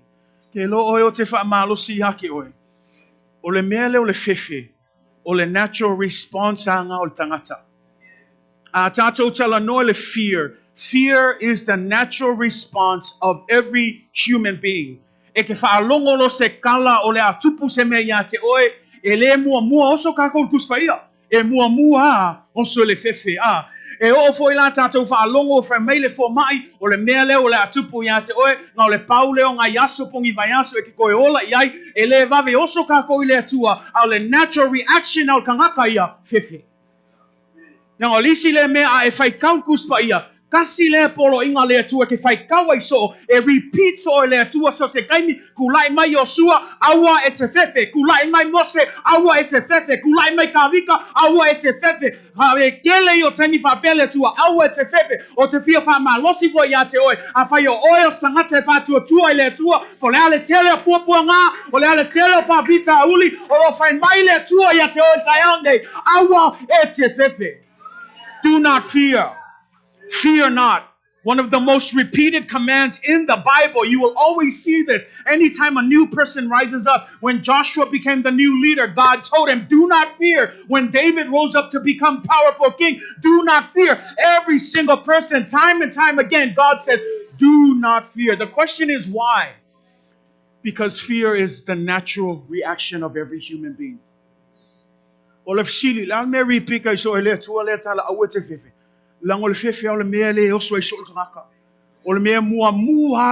Ke lo oi o te wha malosi hake oi. O le mea leo le fefe. O le natural response a ngā o le tangata. Tatou tala noa le fear. Fear is the natural response of every human being. E ke whaalongo lo se kala o le atupu se mea ia te oe, e le mua oso kako kuspa ia. E mua oso le fefe a. E o foi la tatou whaalongo fra meile fo mai, o le mea leo o le atupu ia te oe, ngā o le pau leo ngā yaso pongi vai yaso e ke koe ola iai, e le vave oso kako I le atua, au le natural reaction au kangaka ia, fefe. Yang o lisi le mea a e whai kau kuspa ia. Kasi le polo inga le atua ke whai kau ai so. E repeat so le atua so se kaimi. Kulai mai o sua, awa e te fefe. Kulai mai mose, awa e te fefe. Kulai mai kawika, awa e te fefe. Ha e kele I o tani whapele atua, awa e te fefe. O te pia wha maa losi fo ia te oe. A whai o oe o sangata e whatua tua I le atua. Po le ale tele o puapua ngā. O le ale tele o pāpita a uli. O lo whai mai le atua ia te oe taiange. Awa e te fefe. Do not fear. Fear not. One of the most repeated commands in the Bible. You will always see this. Anytime a new person rises up. When Joshua became the new leader, God told him, do not fear. When David rose up to become powerful king, do not fear. Every single person, time and time again, God said, do not fear. The question is why? Because fear is the natural reaction of every human being. Olaf sili la me ripika I so ele tua le tala au te fefe. Lango le fefe au le mea le oso I so le kaka. O le mea mua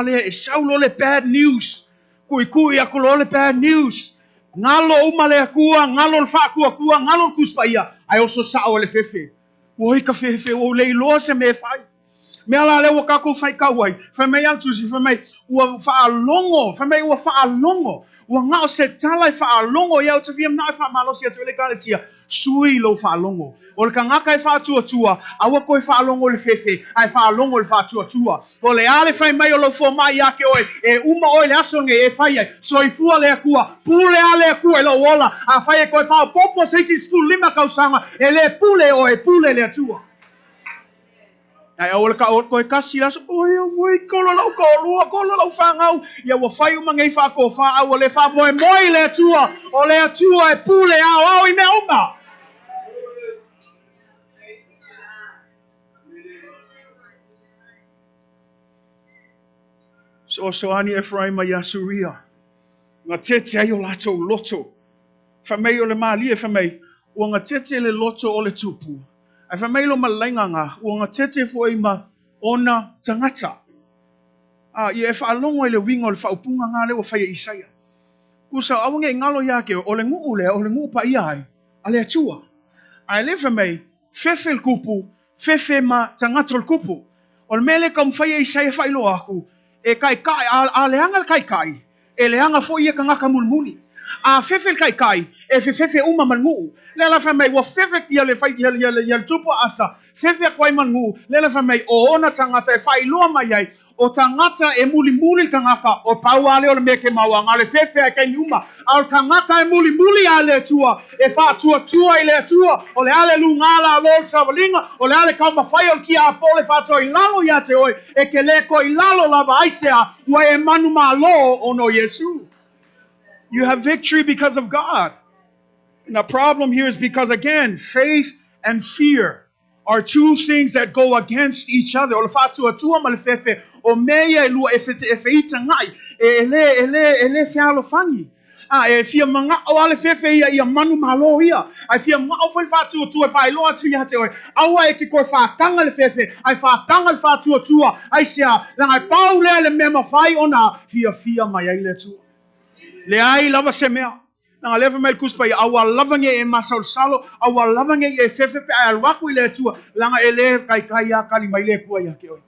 le e saulo le bad news. Kui ako lo le bad news. Ngalo uma le akua, ngalo le whaakua kua, ngalo le kuspa ia. Ai oso sa o le fefe. Oi ka fefe o le iloa se me fai. Me ala le wa kako fai kawai. Fa me atu si fa me ua whaalongo. Fa me ua whaalongo. Ua ngao se talai whaalongo iau te viam nai whaamalosi atu ele kalesia. Sui lo whaalongo. O le kangaka e whaatua, awa koe whaalongo le fefe, ai whaalongo le whaatua. O le ale whai mai o lo fo mai ake oe, e uma oe le asonge e whai ai, so I fua le akua, pule ale akua e lo wola, a whai e koe whao popo seisi stu lima kausanga, e le pule oe, pule le atua. Ai o le ka o koe kasi aso, oi kolo lau whangau, ia wa whai umangei whako wha au o le wha moe le atua, o le atua e pule au I mea uma. So ani Ephraim ia suria. Ngā tete ai o lato loto. Whamei o le maalia whamei. Ua ngā tete le loto o le tupu. Ai whamei lo malainganga. Ua ngā tete fwoi ma ona tangata. Ia e whaalongo i le wingo le whaupunga ngā le o whaia Isaia. Kusa awange I ngalo iake o le nguu pa ia ai. A le atua. Ai le whamei. Fefe le kupu. Fefe ma tangata le kupu. O le mele kam whaia Isaia whailo aku. E kai a leanga le kai e leanga fo ia kangaka mulmuli a fefe le kai e fefe uma mangu le la fa mai wa fefe ia le fai ia tupo asa fefe kwai mangu le la fa mai o ona tangata e fai loa mai ai o tangata e muli kangaka o pauale o le meke maua ngale fefe a kai uma al kangaka e muli ale tua e fa tua ile tua o le ale lungala lo savalinga o le ale kama fai o kia apole fa to ilalo ya te oi e ke le ko ilalo lava aisea wa e manu malo ono Yesu You have victory because of God. And the problem here is because, again, faith and fear are two things that go against each other. E fia manga o ale fefe ia manu malo ia. Ai fia ma o foi fatu tu e fai loa tu ia te oi. Aua e ki koe fa tanga le fefe. Ai fa tanga le fatu tu ai sia la ai pau le mema fai ona fia mai ai le tu. Le ai lava se mea. Nanga leva mai kuspa ia aua lavange e masau salo, aua lavange e fefe pe ai waku le tu. Langa ele kai ia kali mai le kua ia ke oi.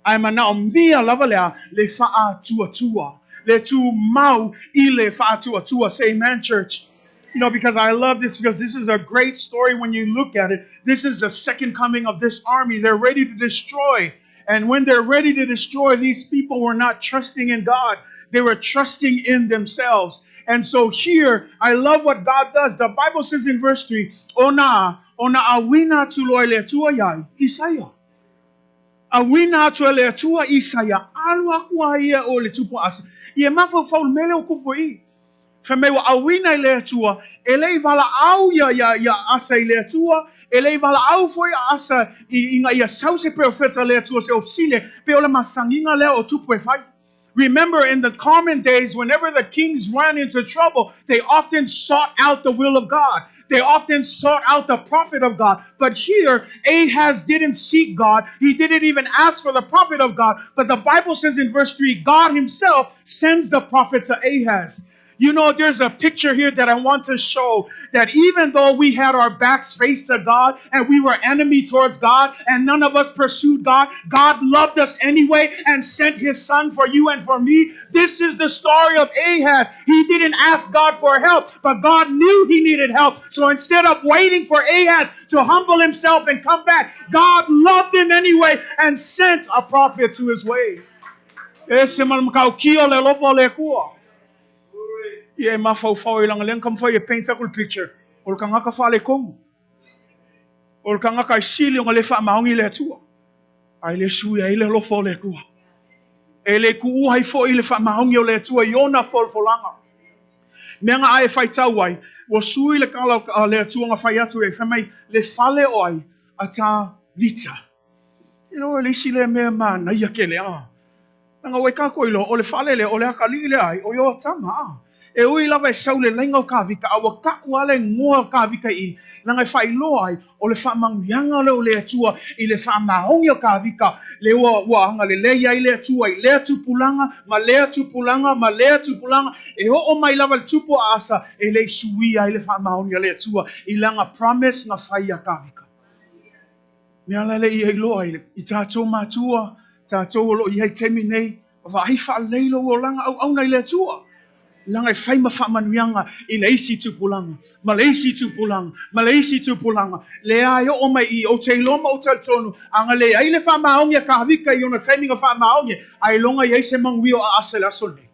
Ai mana o mia lava le faa tua. Le tu mau ile fa tua. Say amen, church. You know, because I love this, because this is a great story when you look at it. This is the second coming of this army. They're ready to destroy. And when they're ready to destroy, these people were not trusting in God. They were trusting in themselves. And so here, I love what God does. The Bible says in verse 3, Ona awina tuloi le tua yai, Isaiah. Awina tu le tua Isaiah. Alu aku ia o le tupu asa. Ia mafau fau mele o kupo I. Fa me wa awina le tua. Ele vala au ya asa le tua. Ele vala au foi asa inga ia sause profeta le tua se ofsile. Pe ola masanginga le o tupu e fai. Remember, in the common days, whenever the kings ran into trouble, they often sought out the will of God. They often sought out the prophet of God. But here, Ahaz didn't seek God. He didn't even ask for the prophet of God. But the Bible says in verse 3, God himself sends the prophet to Ahaz. You know, there's a picture here that I want to show that even though we had our backs faced to God and we were enemy towards God and none of us pursued God, God loved us anyway and sent his son for you and for me. This is the story of Ahaz. He didn't ask God for help, but God knew he needed help. So instead of waiting for Ahaz to humble himself and come back, God loved him anyway and sent a prophet to his way. Ye mafau ilang leng kam foi paint sa kul picture. Ol kanga ka fale kong. Ol kanga ka sili ng le fa maungi le tua. Ai le sui ai le lo fo le ku. Ele ku hai fo ile fa maungi le tua yona fol folanga. Menga ai fai tawai, wo sui le kala le tua nga fai atu e fa mai le fale oi ata vita. You know le sile me man na yakele a. Nga we ka ko ilo o le fale le o le akali le ai o yo tama. E ui lava e saule lenga o kawika, awa kakuale ngoa kawika I, langa e whai loai, o le wha mangianga leo le atua, I le wha mahongi o kawika, le ua anga le leia I le atua, I le atupulanga, ma le atupulanga, e o mai lava le tupu asa, e le suia I le wha mahongi o le atua, I langa promise na whai a kawika. Mea lele I hei loa I tātou matua, tātou lo I hei temi nei, wa hei wha leilo o langa au nei le atua. Langai fai mawhamanuianga I leisi tupulanga. Malaisi tupulanga. Le ai o mai I o te loma o te tonu. Anga le ai le whamaongia ka hawika I ona taiminga whamaongia. Ai longa I eise manguio a asele asone.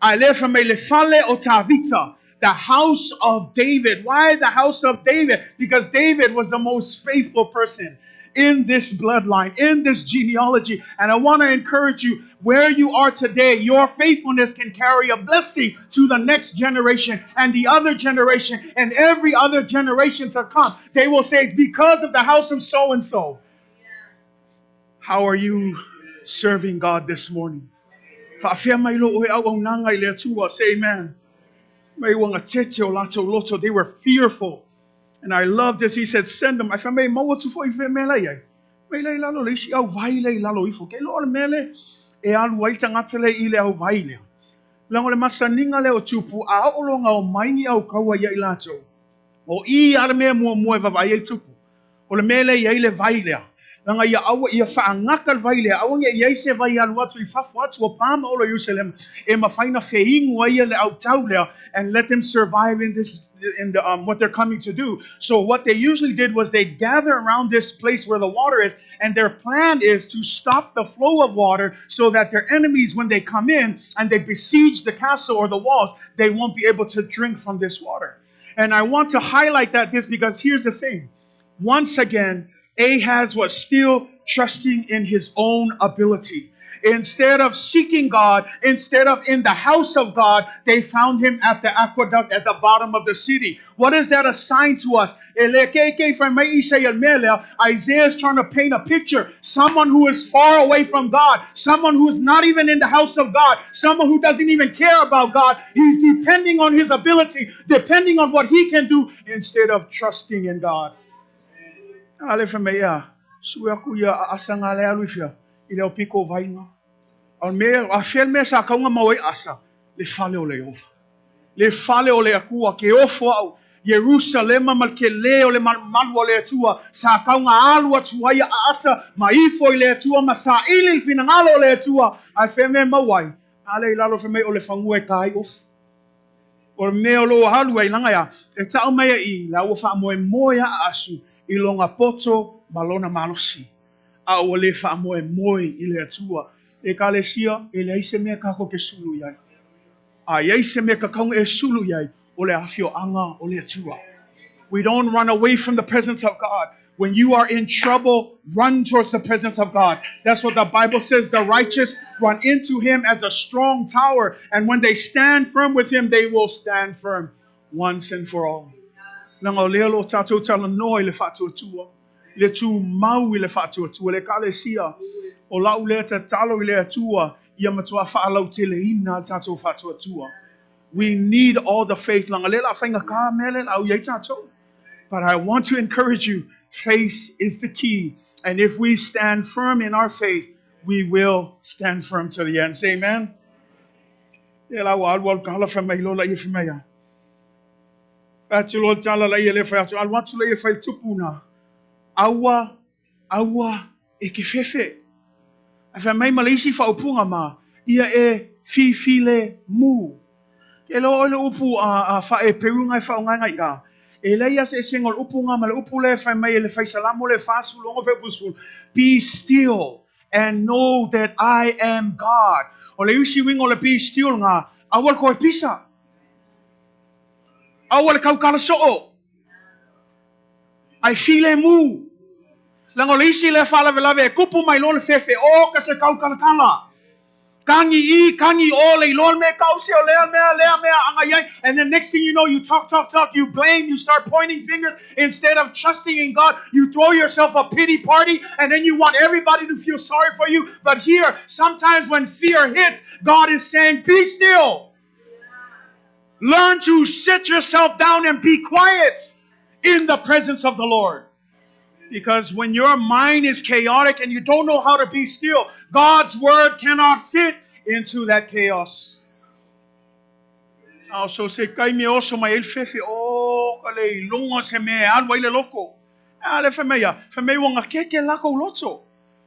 Ai le whamai le fale o Tavita. The house of David. Why the house of David? Because David was the most faithful person in this bloodline, in this genealogy. And I want to encourage you, where you are today, your faithfulness can carry a blessing to the next generation and the other generation and every other generation to come. They will say, it's because of the house of so-and-so. How are you serving God this morning? Say amen. They were fearful. And I love this. He said, send them. If I may, Nanga ia awa ia whaangakal vaile, awangia ia se vai alu atu I fafu atu o pāma olo Jerusalem, e mawhaina wheingu ia le au tau lea, and let them survive in this, what they're coming to do. So what they usually did was they gather around this place where the water is, and their plan is to stop the flow of water so that their enemies, when they come in and they besiege the castle or the walls, they won't be able to drink from this water. And I want to highlight this because here's the thing. Once again, Ahaz was still trusting in his own ability. Instead of seeking God, instead of in the house of God, they found him at the aqueduct at the bottom of the city. What is that a sign to us? Isaiah is trying to paint a picture. Someone who is far away from God, someone who is not even in the house of God, someone who doesn't even care about God. He's depending on his ability, depending on what he can do, instead of trusting in God. Suaku ya asanga le alufia ile opiko vainga on me a filme sa kaunga maoi asa le fale o le ova le fale o le akua ke ofo au Jerusalema malkele o le malu le tua sa kaunga alu atua ya asa maifo le tua masa ili finangalo le tua a filme mawai ale lalo filme o le fangue kai of o me o lo halu ai langa ya e tau mai I la o fa moe moya asu I longa poto malona malosi a o le fa moe moe I le atua e kalesia e le ise me kako ke sulu yai a ise me kakau e sulu yai o le afio anga o le atua. We don't run away from the presence of God. When you are in trouble, run towards the presence of God. That's what the Bible says. The righteous run into him as a strong tower, and when they stand firm with him, they will stand firm once and for all. Langa lelo tato tala no le fatu tua le tu mau le fatu tua le kalesia o la ule ta talo le tua ia matua fa lau te le ina tato fatu tua. We need all the faith. Langa lela fainga ka mele au ye tato. But I want to encourage you, faith is the key. And if we stand firm in our faith, we will stand firm to the end. Say amen. Ela wa alwa kala fa mai lola ye fa mai. I want to lay a fight tupuna. Awa ekefefe. Afa mai malisi fa upunga ma. Ia e file mu. Elo ole upu a fa e perunga fa unga ia. Elia se singol upunga ma le upule fa mai le fa salamo le fasu longo fe busful. Be still and know that I am God. Ole usi wingo le be still nga. Awal ko pisa. Awal kau kala so'o. Ai file mu. Lango lisi le fala velave kupu mai lol fefe o ka se kau kala kala. Kangi o le lol me kau se o le me anga yai. And then next thing you know, you talk, you blame, you start pointing fingers. Instead of trusting in God, you throw yourself a pity party, and then you want everybody to feel sorry for you. But here, sometimes when fear hits, God is saying, be still. Learn to sit yourself down and be quiet in the presence of the Lord. Because when your mind is chaotic and you don't know how to be still, God's word cannot fit into that chaos. Also say kai me oso mai el fefe o kale longa se me alwa ile loko. Ale fe me wanga keke lako loto.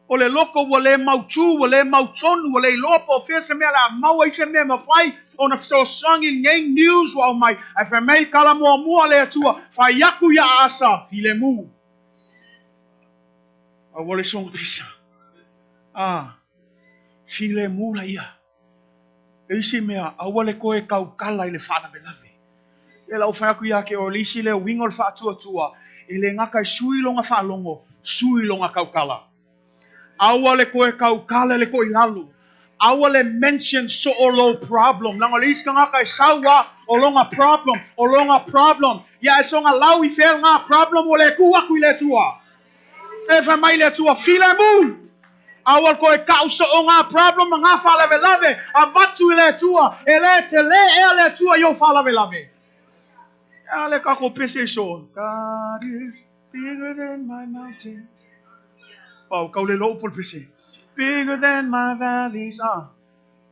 O le loko wo le mautu wo le mauton wo le lopo fe se me la mau ai se me mafai ona so song in yang news wa mai ai fe me kala mo le tua fa yaku ya asa ile mu. A wole song pisa. File mu la ia. Eisi mea awale koe kau kala ile fana belave. E lau whaku ia ke o lisi leo wingol wha tua. E le ngaka sui longa wha longo, sui longa kau kala. Awale koe kau kala le koe lalu. Awale mention so o lo problem. Langa lisi ka ngaka sawa o longa problem. Ya e songa lau I fel ngā problem o le kuaku I le tua. E wha mai le tua file mu. Awal koe kausa o ngā problem ngā whalave lave a batu I le tua e le te le e le tua yo whalave lave. Ale kako pese so. God is bigger than my mountains. Oh, kau le lo pol pese. Bigger than my valleys.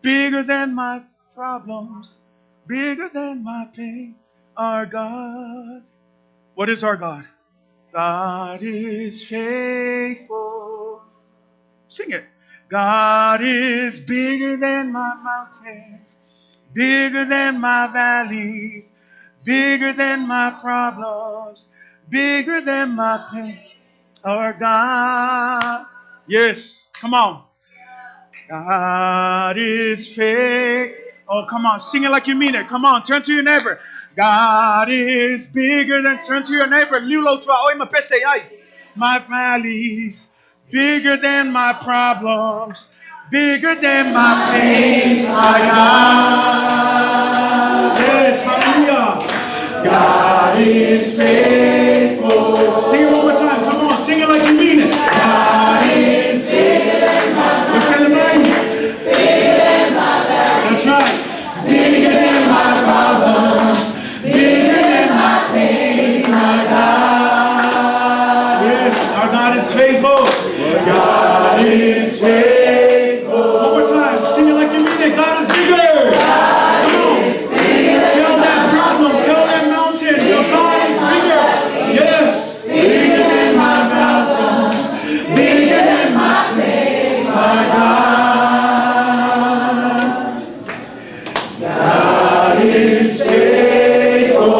Bigger than my problems. Bigger than my pain. Our God. What is our God? God is faithful. Sing it. God is bigger than my mountains, bigger than my valleys, bigger than my problems, bigger than my pain. Our God. Yes, come on. God is faithful. Oh, come on. Sing it like you mean it. Come on. Turn to your neighbor. God is bigger than. Turn to your neighbor. My valleys. Bigger than my problems, Bigger than my pain, my God. Yes, hallelujah. God is faithful. Sing it one more time. Come on, sing it like you mean it. God is faithful. That's right. Bigger than my problems. Bigger than my pain, my God. Yes, our God is faithful. God is faithful. One more time. Sing it like you mean it. God is bigger. Come on. Tell that problem. Tell that mountain. Your God is bigger. Yes. Bigger than my problems. Bigger than my pain, my God. God is faithful.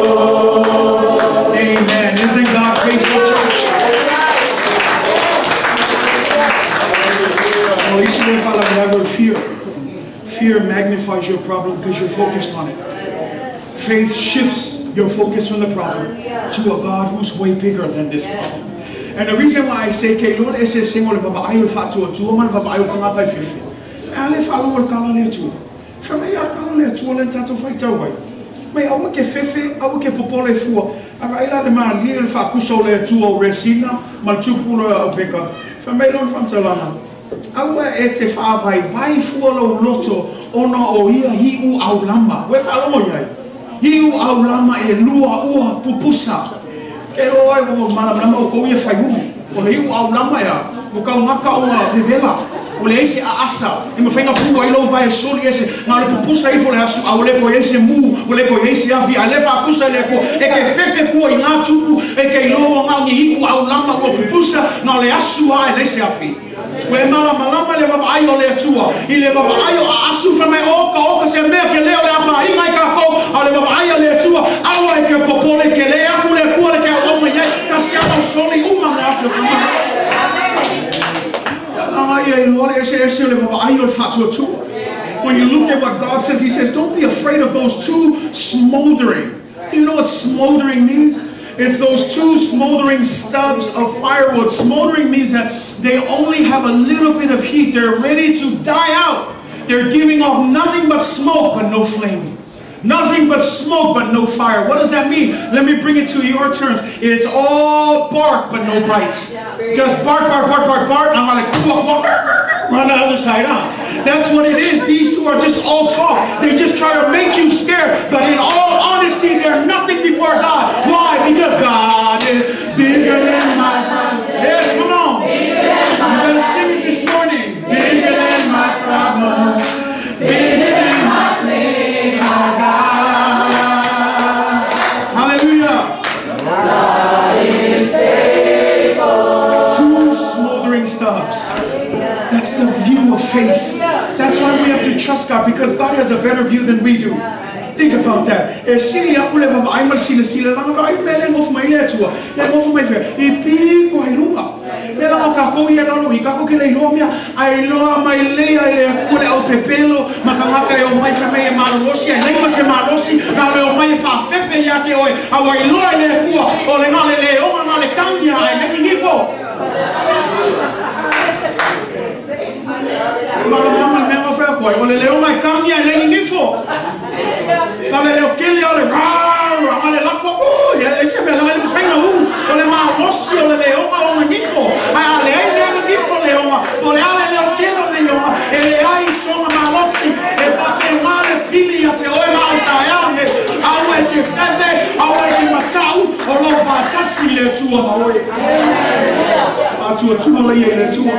Amen. Isn't God faithful, church? Oh, you see if I like that word fear. Fear magnifies your problem because you're focused on it. Faith shifts your focus from the problem to a God who's way bigger than this problem. And the reason why I say, okay, Lord, I say, sing all about I fatu tu, man about I come up by fifi. Ale follow or call on tu. From me, I call on tu, and tato fight away. May I work a fifi, I work a popole fu. I let the man here if I push all there to or resina, my two pula picker. From me, from Talana. Awa ete fa vai fuolo loto ono o ia hi u aulama. We follow yai. Hi u aulama e lua ua pupusa. Pero ai mo malama o ko ia fai hu. O le hi u aulama ya. O ka maka o le vela. O le ese a asa. I mo fainga pu ai lo vai soli ese. Na le pupusa i fo le asu au le ko ese mu. O le ko ese avi a le fa pusa le ko e ke fefe fu i nga tuku e ke lo nga ni hi u aulama o pupusa na le asu ai le se afi. We malama le baba ayo le tua I le baba ayo a asu fa me oka se me ke leo le afa I mai ka ko a le baba ayo le tua awa ke popole ke le aku le ku le ke o mo ye ka sia no soli uma le afu ai Lord ese le baba ayo fa tu. When you look at what God says, He says don't be afraid of those two smoldering. Do you know what smoldering means? It's those two smoldering stubs of firewood. Smoldering means that they only have a little bit of heat. They're ready to die out. They're giving off nothing but smoke but no flame. Nothing but smoke but no fire. What does that mean? Let me bring it to your terms. It's all bark but no bite. Just bark. I'm like, run the other side out. That's what it is. These two are just all talk. They just try to make you scared. But in all honesty, they're nothing before God. Why? Because God is bigger than my problem. Yes, come on. I'm going to sing it this morning. Bigger than my problem. Bigger than my pain, my God. Hallelujah. God is faithful. Two smoldering stubs. That's the view of faith. That's why we have to trust God, because God has a better view than we do. Think about that. Ole leo mai kanya le ngifo. Ole leo kele ole ole la ko ya ese me la le faina ole ma rosi ole leo ma ole ngifo. Ai ale ai le ngifo leo ma. Ole ale leo kele leo ma. Ele ai so ma rosi e pa ke male fili ya te ole ma altayane. Awe ke febe, awe ke matau, ole va tasi le tua ma ole. Fa tua le tua.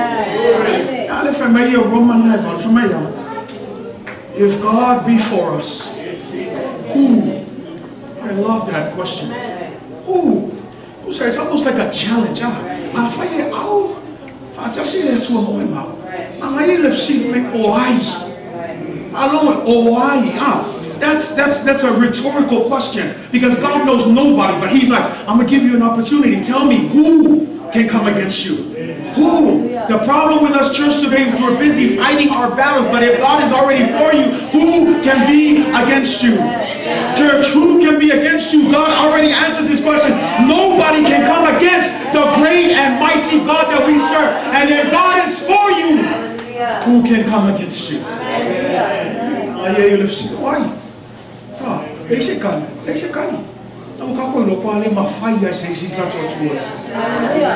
Ale family Roman level family. If God be for us, who? I love that question. Who? It's almost like a challenge. That's a rhetorical question, because God knows nobody, but He's like, I'm going to give you an opportunity. Tell me, who can come against you? Who? The problem with us church today is we're busy fighting our battles, but if God is already for you, who can be against you? Church, who can be against you? God already answered this question. Nobody can come against the great and mighty God that we serve. And if God is for you, who who can come against you? You live sick. Why? They say, Ang kakoy pa le mafaya sa isita to.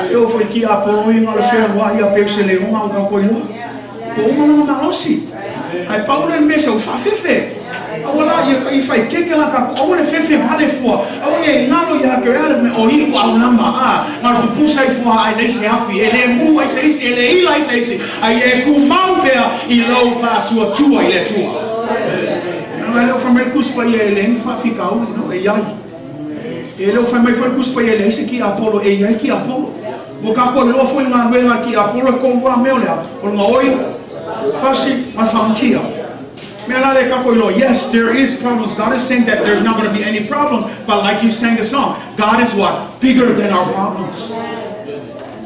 Eu foi que a polo em ala fer wa ia pexele um ang kakoy no. Po uma na nosi. Ai Paulo mesa o fa fefe. Awala ia fai que ela ka o le fefe hale fua. O ia ngalo ia que ela me ori wa lama ma tu sai fua ai le se afi ele mu ai se ele ila ai se ai e ku mau I lo fa tu ai le tua. Não é o família cuspa ele fa fica o no e ai. Ele o fai mai foi cuspa ele esse que Apolo e ai que Apolo. O kako lo foi na vela que Apolo com o meu lá. O ngoi fasi ma famkia. Yes, there is problems. God is saying that there's not going to be any problems. But like you sang the song, God is what? Bigger than our problems.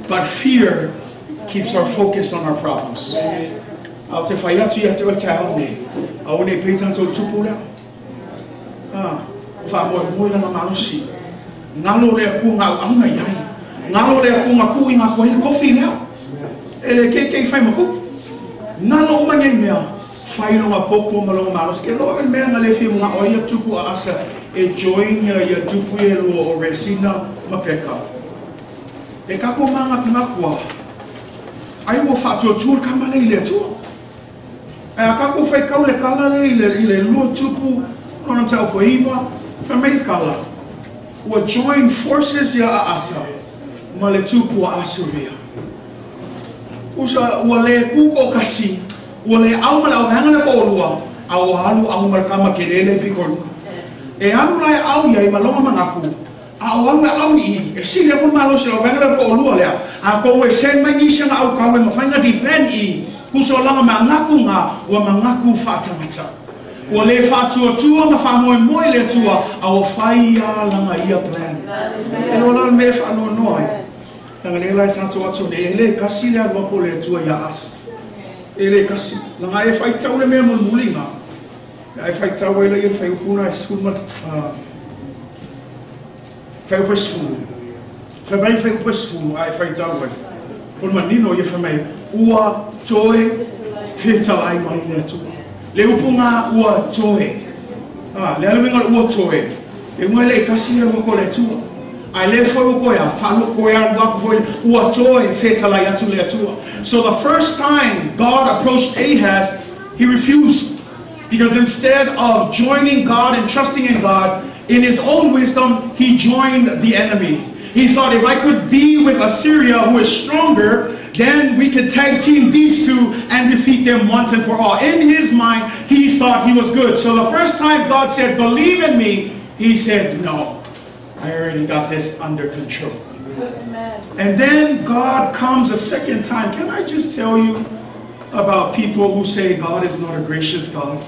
But fear keeps our focus on our problems. Out if I to tell me, I want to pay attention to Pula. More than a manusi. Nalo le kunga anga yai. Nalo le kunga kuinga kofi now. Ele que fai maku. Nalo mangenya. Failo ma popo malo malos ke lo el men ale fi mga oya tuku asa e join ya tuku e lo resina mapeka e kako manga pinakwa ai mo fatu tur kamale ile tu e kako fai kaule kala ile lo tuku ona tau poiva fa mai kala o join forces ya asa male tuku asuria usa wale kuko kasi Ole au mala hanga na polua au halu au markama kelele pikol e halu lai au ya maloma mangaku au halu au I e sile pun malo se hanga na polua le a ko e sen manisha au ka we mafanga defend I kuso langa mangaku nga wa mangaku fatamata ole fatu tu ma famo moi le tua au faia langa ia plan e ola me fa no noi tanga le lai tanto atu le kasi le wa pole tua ya as ele kasi nga e fai tau le mea mulinga e fai tau ele ele fai upuna e skuma fai upa skulu fai mai fai upa skulu e fai tau ele un manino e fai mai ua toe fetalai mai le tu le upunga ua toe le aluminga ua toe e ngoi le kasi le wako le tu ai le foi o koia falo koia wako foi ua toe fetalai atu le atua. So the first time God approached Ahaz, he refused. Because instead of joining God and trusting in God, in his own wisdom, he joined the enemy. He thought, if I could be with Assyria, who is stronger, then we could tag team these two and defeat them once and for all. In his mind, he thought he was good. So the first time God said, believe in me, he said, no, I already got this under control. And then God comes a second time. Can I just tell you about people who say God is not a gracious God?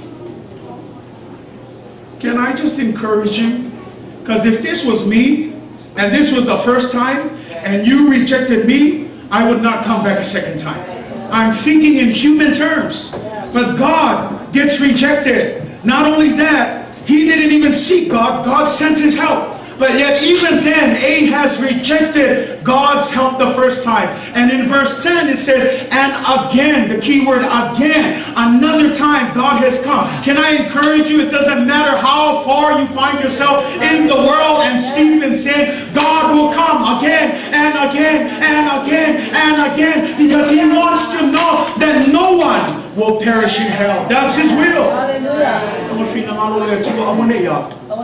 Can I just encourage you? Because if this was me, and this was the first time, and you rejected me, I would not come back a second time. I'm thinking in human terms. But God gets rejected. Not only that, he didn't even seek God. God sent his help. But yet even then, Ahaz rejected God's help the first time. And in verse 10 it says, and again, the key word again, another time God has come. Can I encourage you, it doesn't matter how far you find yourself in the world and steeped in sin, God will come again and again and again and again, because he wants to know that no one will perish in hell. That's his will. Hallelujah.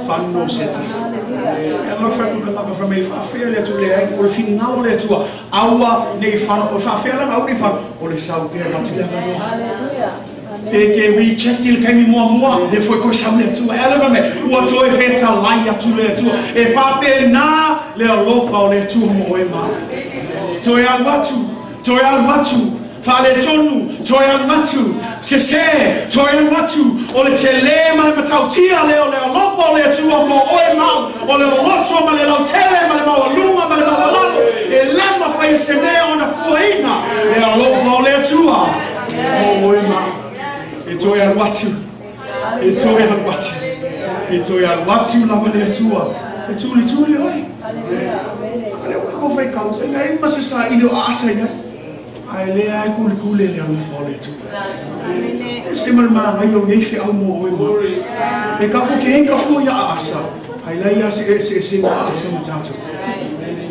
Fanno setas. Ela foi com a família afela tu le ai o final le tu awa nei fanno o afela na uri fan o le sau pe na tu le no. Hallelujah. Que we checked il kai mo le foi ko sau le tu ela va me o to e feta lai ya tu le tu e fa pe na le lo fa le tu mo e ma. To ya watu Fale tonu, toya matu, sese, toya matu, ole tele ma matautia le ole lopo le tu mo oe mau, ole loto ma le tele ma le mau lunga ma le mau lalo, e lema fa sene ona fuina, e lopo le tua, mo oe mau, e toya watu, e toya watu la le tua, e tuli oi. Ale o ka fai causa, nei ma se sa ilo asa ya. ai le ai kule le alo fole tu se mal ma ngai o nei fe au mo mo e ka ko ke ka fu ya asa ai la ya se na asa matato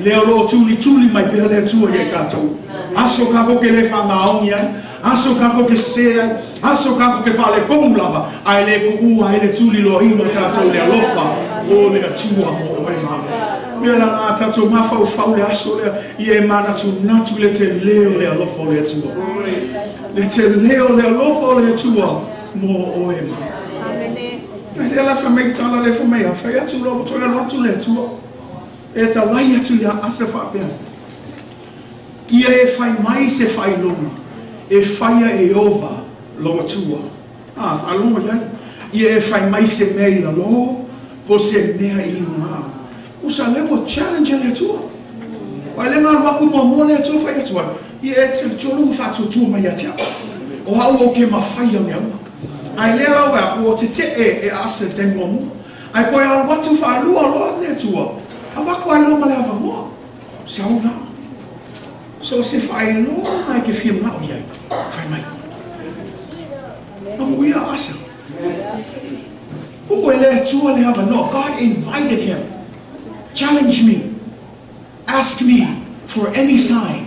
le alo tuli mai pe le tu ya tato aso ka ko ke le fa na ya aso ka ko ke se aso ka ko ke fa le kom lava ai le ku ai le tuli lo ino tato le alofa o le tua mo ma Mira la tato ma fa le aso le ie mana tu natu le te leo le alofa le tua. Le te leo le alofa le tua mo o e ma. Amen. E la fa me tala le fa me fa ya tu lo to la tu le tua. E ta la ya tu ya asa fa pe. Ie e fai mai se fai longa. E fai e ova lo tua. Ah, fa longa ya. Ie e fai mai se me la lo po se me ai ma. Usa lewo challenge le tua. Wa le ngal wa ku mo le tua fa ya tua. Ie e te jolo fa tu tu ma ya tia. O ha o ke ma fa ya me. Ai le la wa o te e asa te mo. Ai ko ya wa tu fa lu lo le tua. Ava ko ai lo ma le ava mo. Sauna. So se fa ai lo ai ke fi ma o ya. Fa mai. Amu ya asa. Who le tua le ava no. God invited him. Challenge me. Ask me for any sign.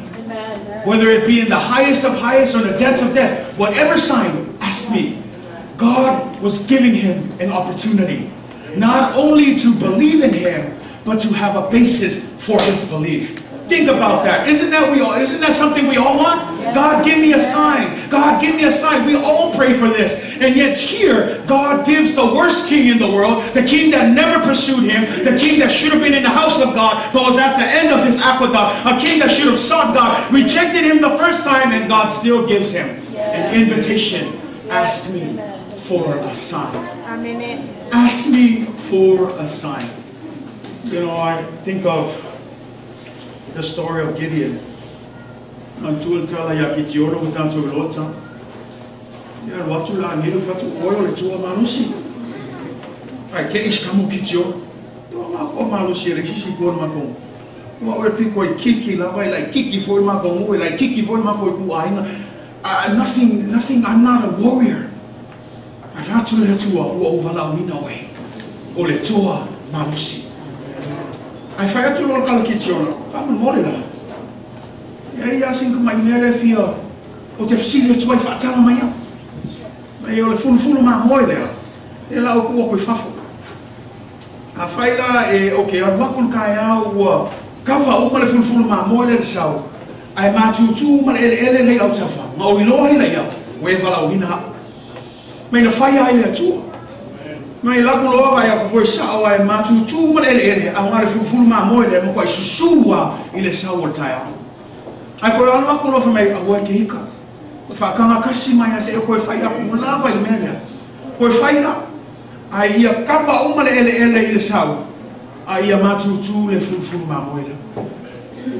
Whether it be in the highest of highest or the depth of depth. Whatever sign, ask me. God was giving him an opportunity. Not only to believe in him, but to have a basis for his belief. Think about that. Isn't that something we all want? God, give me a sign. God, give me a sign. We all pray for this. And yet here, God gives the worst king in the world, the king that never pursued him, the king that should have been in the house of God, but was at the end of this aqueduct, a king that should have sought God, rejected him the first time, and God still gives him an invitation. Ask me for a sign. Ask me for a sign. You know, I think of the story of Gideon. Until tala ya kitioro mutanto lota. Ya watu la nilo fatu oyo le tua manusi. Ai ke is kamu kitio. O manusi le sisi por ma kon. Wa o piko I kiki la vai like kiki for ma kon, o like kiki for ma ko ku ai. Nothing, I'm not a warrior. I've had to le tua o vala mina we. O le tua manusi. Ai fai tu lo kal kitio. Kamu mole la. Ya sing mai nere fia o te fsile tu ai fatala mai. Mai o le fulu ma moi le. E la o ko fafo. A faila e okay, a makul kaya o kava o male fulu ma moi le sau. Ai ma tu ma ele le au tafa. Ma o ilo le ya. We vala o ina. Mai na faia ai le tu. Mai la ko lo vai a foi sa o ai ma tu ma ele a male fulu ma moi le mo ko susua ile sau o taia. Ai ko ala ko lo fa mai a wa ke hika. Fa kanga kasi mai se ko fai a ko la vai mele. Ko fai la. Ai ia kava uma ele ile sau. Ai ia matu le fu ma moela.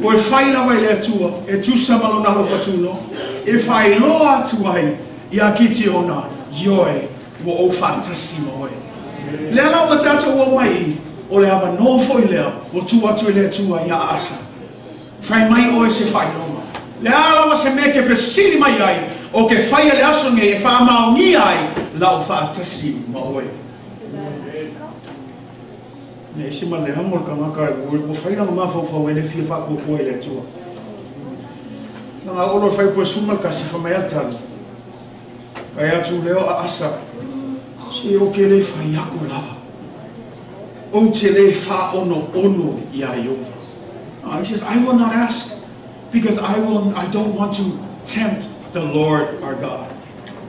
Ko fai la vai le tua e tu sa malo na lo fatuno. E fai lo atu ai ia kiti ona yoe wo o fantasi moe. Le ala wa tata wo mai o le ava no foi le o tu atu le tua ia asa. Fai mai o se fai no. Le ala wa se me ke fesili mai ai o ke fai le aso nge e fa ma ni ai la o fa tasi moe. Ne se ma le amor kama ka o fai la ma fa ele fi fa ko ele tua. Na o fai po suma ka si fa mai ata. Ai atu leo a asa. Se o ke le fai aku lava. O te le fa ono ia Yehova. He says, I will not ask because I don't want to tempt the Lord our God.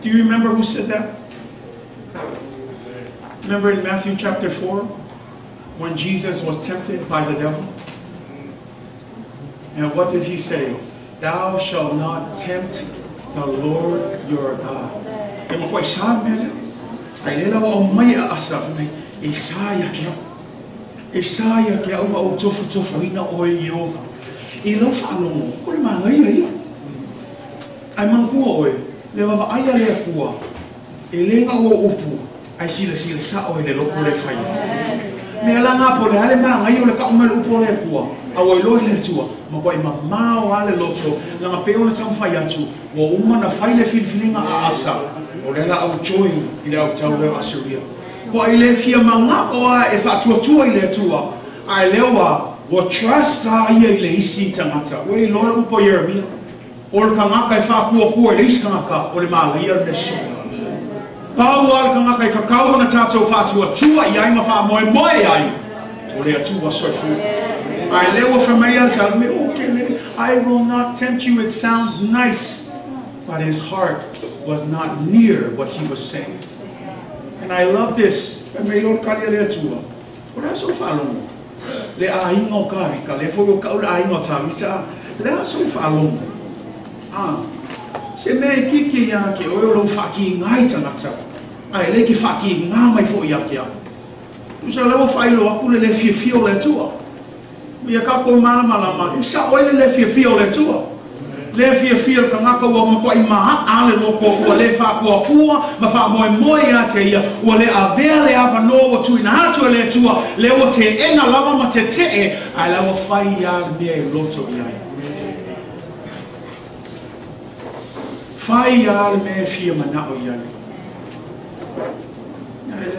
Do you remember who said that? Remember in Matthew chapter 4 when Jesus was tempted by the devil? And what did he say? Thou shalt not tempt the Lord your God. E mo foi sabe mesmo? Ai lela o mai asa mai Isaia que é uma o tofu ina o yo. E não falou, oi manga aí. Ai mangu oi, leva ai ale kua. Ele nga o upu. Ai sila sa o le lopo le fai. Me la nga pole ale ma ngai ole ka umel upole kua. Awai lo le tua. Ma koi ma mau ale loto. La nga pe ole tam fai atu. Wo uma na fai le filfilinga a asa. Ole la au join ile au tau le asuria. Ko ai le fia manga o e fa tua ile tua. Ai lewa wo trust a ia ile isi tangata. Wei lo upo Yeremia. Ole kangaka e fa kua le isi kangaka ole mala ia le so. Pau al kangaka e kakau na tatou fa tua iai ma fa moe ai. Ole atua soifu. Ai lewa fa mai al tell me okay I will not tempt you. It sounds nice, but his heart was not near what he was saying. And I love this. Me lo kali le atua. Ora so fa longo. Le a ingo kari ka le fo ka ora ingo tavita. Le a so fa longo. Se me kiki ya ke o lo fa ki ngai tangata. Ai le ki fa ki nga mai fo ia kia. Tu sa le fa ilo aku le fio le tua. Ia ka ko malama. Isa o le fio le tua. Le fio ka ngaka wa mo ko I ma ale no ko o le fa ko ma fa mo ya te ia o le avele ava no o tu ina hatu le tua le o te enga lava ma te ai la o fai ya me loto ia. Fai ya me fia mana o ia.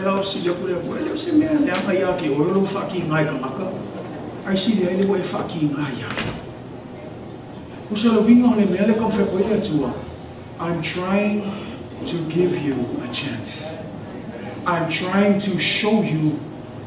Le si le pule le se me le ama ya ki o lo fa ki ngai ka ngaka. Ai si le o fa ki ngai ya. I'm trying to give you a chance. I'm trying to show you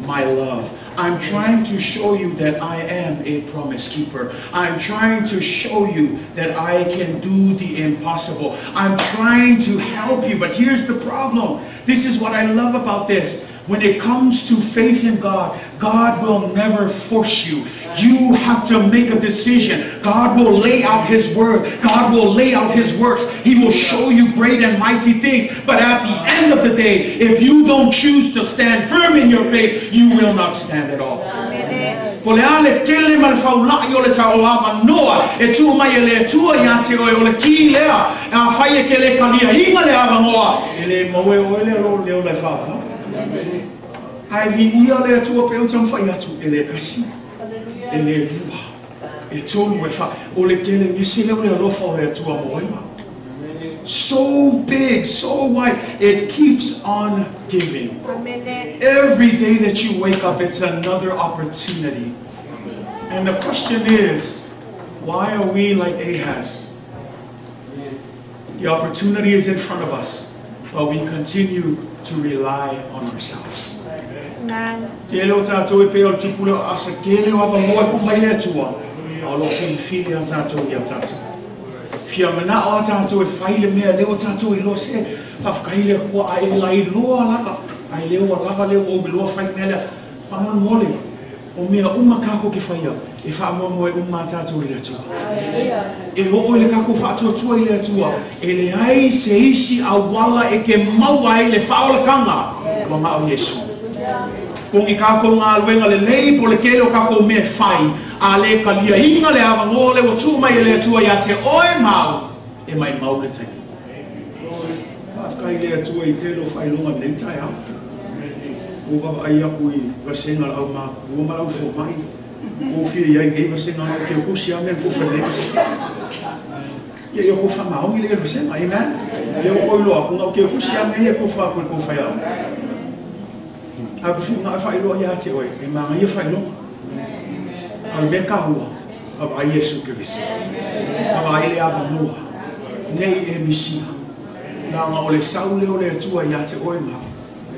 my love. I'm trying to show you that I am a promise keeper. I'm trying to show you that I can do the impossible. I'm trying to help you, but here's the problem. This is what I love about this. When it comes to faith in God, God will never force you. You have to make a decision. God will lay out His word. God will lay out His works. He will show you great and mighty things. But at the end of the day, if you don't choose to stand firm in your faith, you will not stand at all. Ai ia le tua pe utam fai atu ele kasi ele lua e tonu e fa o le kele ni sile o le lofa o le tua moema so big, so wide, it keeps on giving. Every day that you wake up, it's another opportunity. And the question is, why are we like Ahaz? The opportunity is in front of us, but we continue to rely on ourselves. Tēlo tātou e pēo tupula asa kele o moa ku mai le tua. Alo fili a tātou I a tātou. Fia mana o tātou e whaile mea leo tātou I lo se. Whafkaile kua a e lai loa lava. Ai leo a lava leo o biloa whai mea lea. Whangan mole. O mea uma kako ke whaia. E wha moe uma tātou I le tua. E ho le kako whātua tua I le tua. E le ai se isi a wala e ke maua e le whaola kanga. Wa mao Yesu. Kung ikako ngā luenga le lei po le kele o kako me whai a le ka lia inga le awa ngō le o tū mai e le tua ia te oe mau e mai mau le tai. Whafkai le atua I telo whai longa nei tai au. O wawa ai aku I wasenga la au māku. O marau fo mai. O whia iai ngei wasenga au ke o kusi amen ko whanei wasenga. Ia ia ko whamaongi le wasenga, amen? Ia o oiloa ko ngau ke o kusi amen ia ko whakui ko whai au. Aku fina fa ilo ya te oi e manga ia fa ilo al me ka hua aba ai Yesu Kristo aba ai le aba noa nei e misia na nga ole saule ole tua ya te oi ma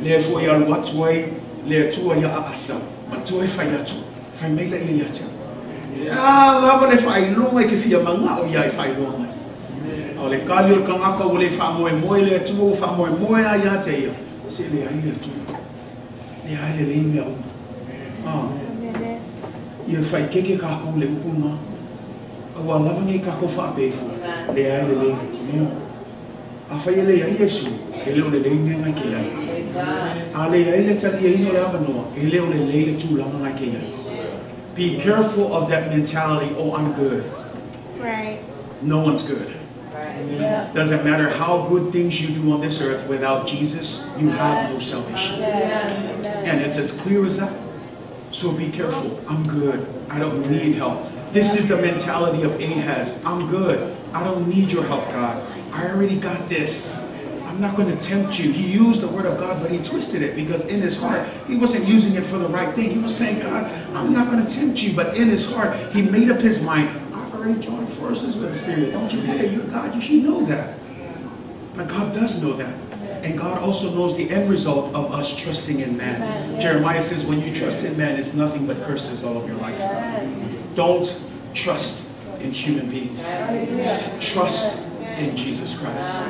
le fo ia lu atu ai le tua ia asa ma tu e fa ia tu fa me le ia te ya la le fa ilo mai ke fia manga o ia fa ilo ole kali o kangaka ole fa moe le tua fa moe ya te ia se le ai le tua le ai le leime au. Ia whai keke kako le upunga. Awa lava ngai kako whaapefo. Le ai le leime. A whai le ai Yesu. E leo le leime ngai ke ai. A le ai le tali e ino le awa noa. E leo le leile tūlanga ngai ke ai. Be careful of that mentality. Oh, I'm good. Right. No one's good. Doesn't matter how good things you do on this earth, without Jesus, you have no salvation. And it's as clear as that. So be careful. I'm good. I don't need help. This is the mentality of Ahaz. I'm good. I don't need your help, God. I already got this. I'm not going to tempt you. He used the word of God, but he twisted it because in his heart, he wasn't using it for the right thing. He was saying, God, I'm not going to tempt you. But in his heart, he made up his mind. I've already joined forces with Assyria. Don't you care? You're God. You should know that. But God does know that. And God also knows the end result of us trusting in man. Jeremiah says, when you trust in man, it's nothing but curses all of your life. Don't trust in human beings. Trust in Jesus Christ.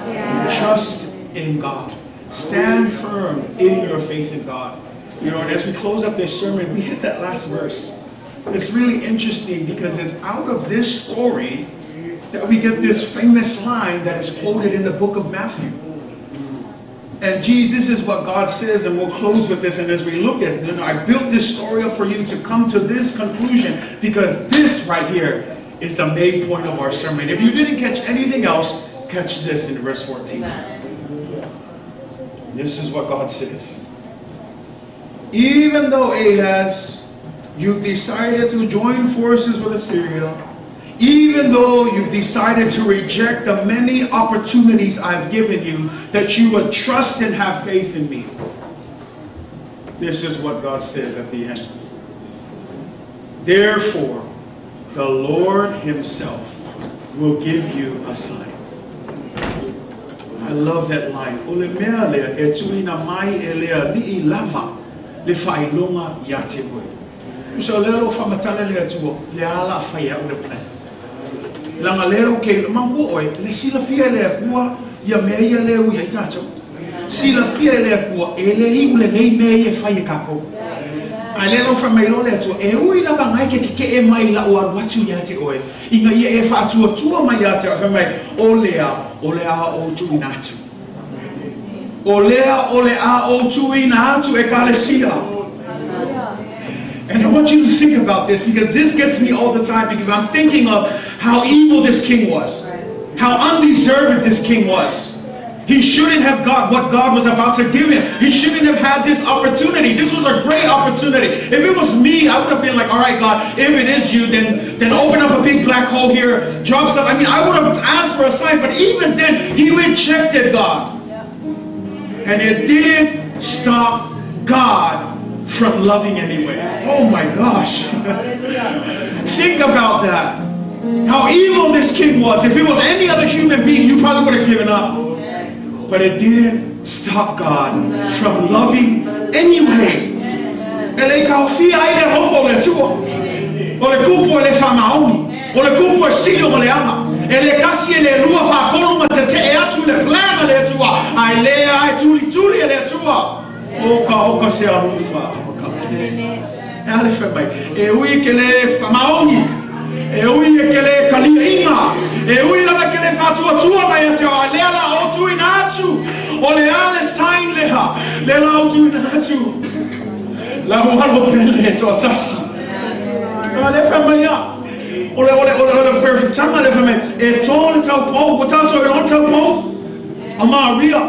Trust in God. Stand firm in your faith in God. You know, and as we close up this sermon, we hit that last verse. It's really interesting because it's out of this story that we get this famous line that is quoted in the book of Matthew. And gee, this is what God says, and we'll close with this. And as we look at it, I built this story up for you to come to this conclusion because this right here is the main point of our sermon. If you didn't catch anything else, catch this in verse 14. This is what God says. Even though Ahaz, you decided to join forces with Assyria, even though you've decided to reject the many opportunities I've given you, that you would trust and have faith in me. This is what God said at the end. Therefore, the Lord himself will give you a sign. I love that line. Langa leo ke mangu oi le sila fia le kua ya meia leo ya tacho sila fia le kua ele hi le nei me e fai kapo ale no from my lole to e ui la bangai ke e mai la o watu ya te oi inga ia e fa tu mai ya te from my olea o tu inatu olea o tu inatu e kalesia. And I want you to think about this because this gets me all the time because I'm thinking of how evil this king was. How undeserved this king was. He shouldn't have got what God was about to give him. He shouldn't have had this opportunity. This was a great opportunity. If it was me, I would have been like, all right, God, if it is you, then open up a big black hole here, drop stuff. I mean, I would have asked for a sign, but even then, he rejected God. And it didn't stop God from loving anyway. Oh my gosh. Think about that. How evil this king was. If it was any other human being, you probably would have given up. But it didn't stop God from loving anyway. Oka se alufa. Ale fai. E ui ke le maongi. E ui ke le kalinga. E ui la ke le fatua tua mai te ale ala o tu inatu. O le ale sign leha. Le la o tu inatu. La ho halo pele to tasi. Ale fai ya. Ole perfect tanga le fai. E to le tau po, o tau to le tau po. Ama ria.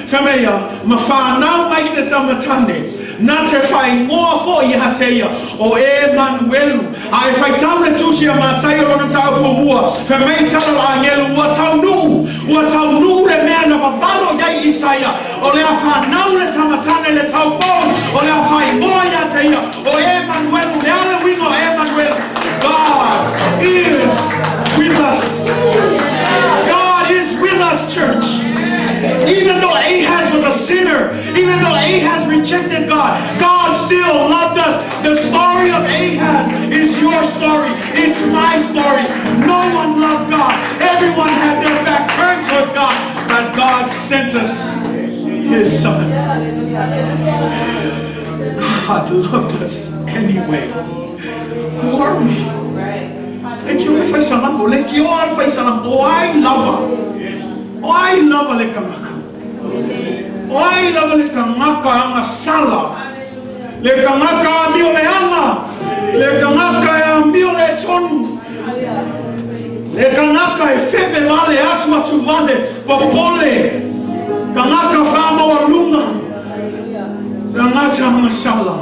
Fameya, mafana mai se tamatane, nate fai ngoa fo I hateia, o Emmanuel, ai fai tau le tusia matai rona tau pomua, famei tau angelu, ua tau nu le mea na vavalo yai Isaia, o le afanau le tamatane le tau po, o le afai ngoa I hateia, o Emmanuel, le ale wingo Emmanuel, God is with us. God is with us, church. Even though Ahaz was a sinner, even though Ahaz rejected God, God still loved us. The story of Ahaz is your story. It's my story. No one loved God. Everyone had their back turned towards God. But God sent us His Son. God loved us anyway. Who are we? Like you, if I salam, like you are, if I salam, oh, I love her. Oh, I love her like a maka. Oh, I love her like a maka anga sala. Like a maka mio le anga. Like a maka ya mio le tonu. Like a maka e fefe vale atu vale popole. Kanaka fama wa lunga. Sa ngata anga sala.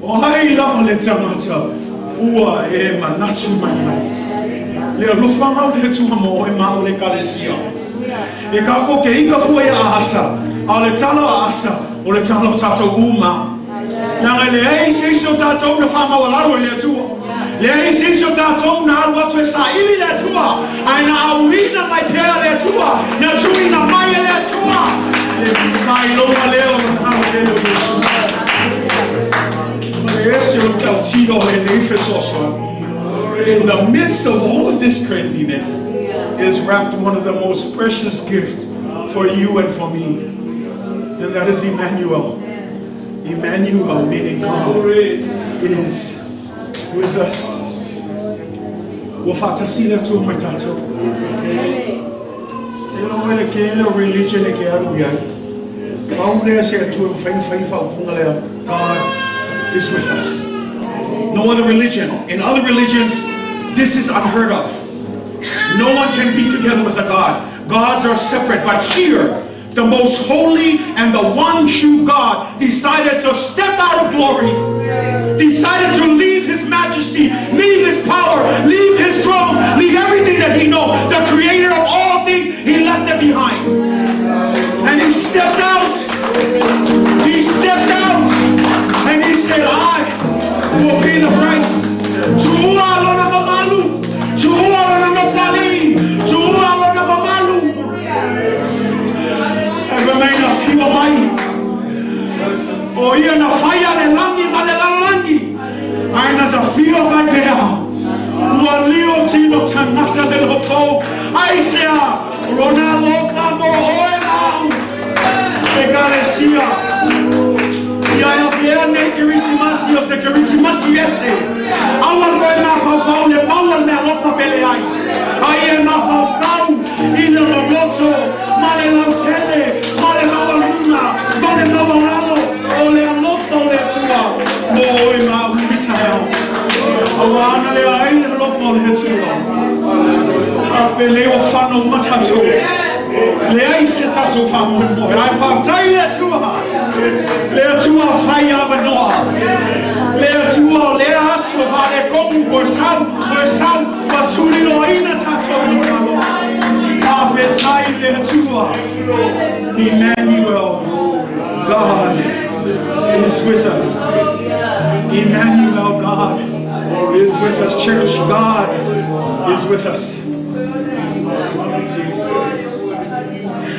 Oh, Ai lava le tamata. Ua e manatu mai. Le alofa mau le tua mo e mau le kalesia. E ka ko ke ika fua a asa. A le talo a asa. O le talo tato uma. Nanga le ei seiso tato na wha mau alaro le tua. Le ei seiso tato na alu atu e sa ili le tua. Ai na auina mai pea le tua. Na tui na mai le tua. Le mai loa leo na hau leo Yesu. In the midst of all of this craziness is wrapped one of the most precious gifts for you and for me, and that is Emmanuel. Emmanuel, meaning God is with us. God is with us. No other religion. In other religions, this is unheard of. No one can be together with a God. Gods are separate. But here, the most holy and the one true God decided to step out of glory, decided to leave his majesty, leave his power, leave his throne, leave everything that he knows. The creator of all things, he left it behind. And he stepped out. He stepped out. And he said, I will pay the price. And remain a few of mine. Oh, you're in a fire and langi, malelangi. I'm not a few of my bear. Walio Tino Tanata de Loco. I say, Ronaldo Famo, Oema. Egalesia. Ya viene Christmas, yo sé Christmas ese. Awal go na fa le mawal na lo fa pele ai. Ai na fa i le loto, male lantele, male mawaluna, male mawalano, ole loto le tua. Oi ma vitao. Awana le ai le lo fa le tua. A pele o fano matato. Le ai se tato fa mo. Ai fa tai le tua. Le tua fai avanoa. Le tua le aso vale como por sal, patuli lo ina tato. Afetai le tua. Emmanuel, God is with us. Emmanuel, God is with us. Church, God is with us.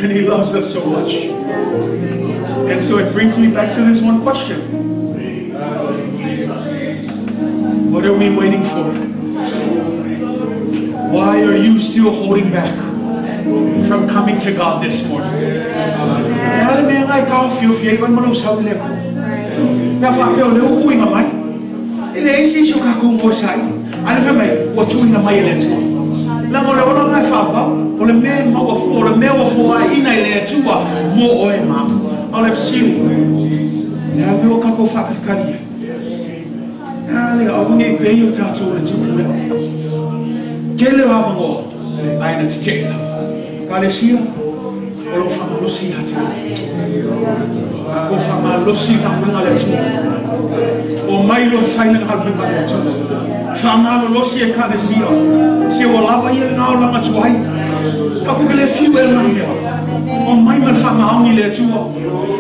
And he loves us so much. And so it brings me back to this one question. What are we waiting for? Why are you still holding back from coming to God this morning?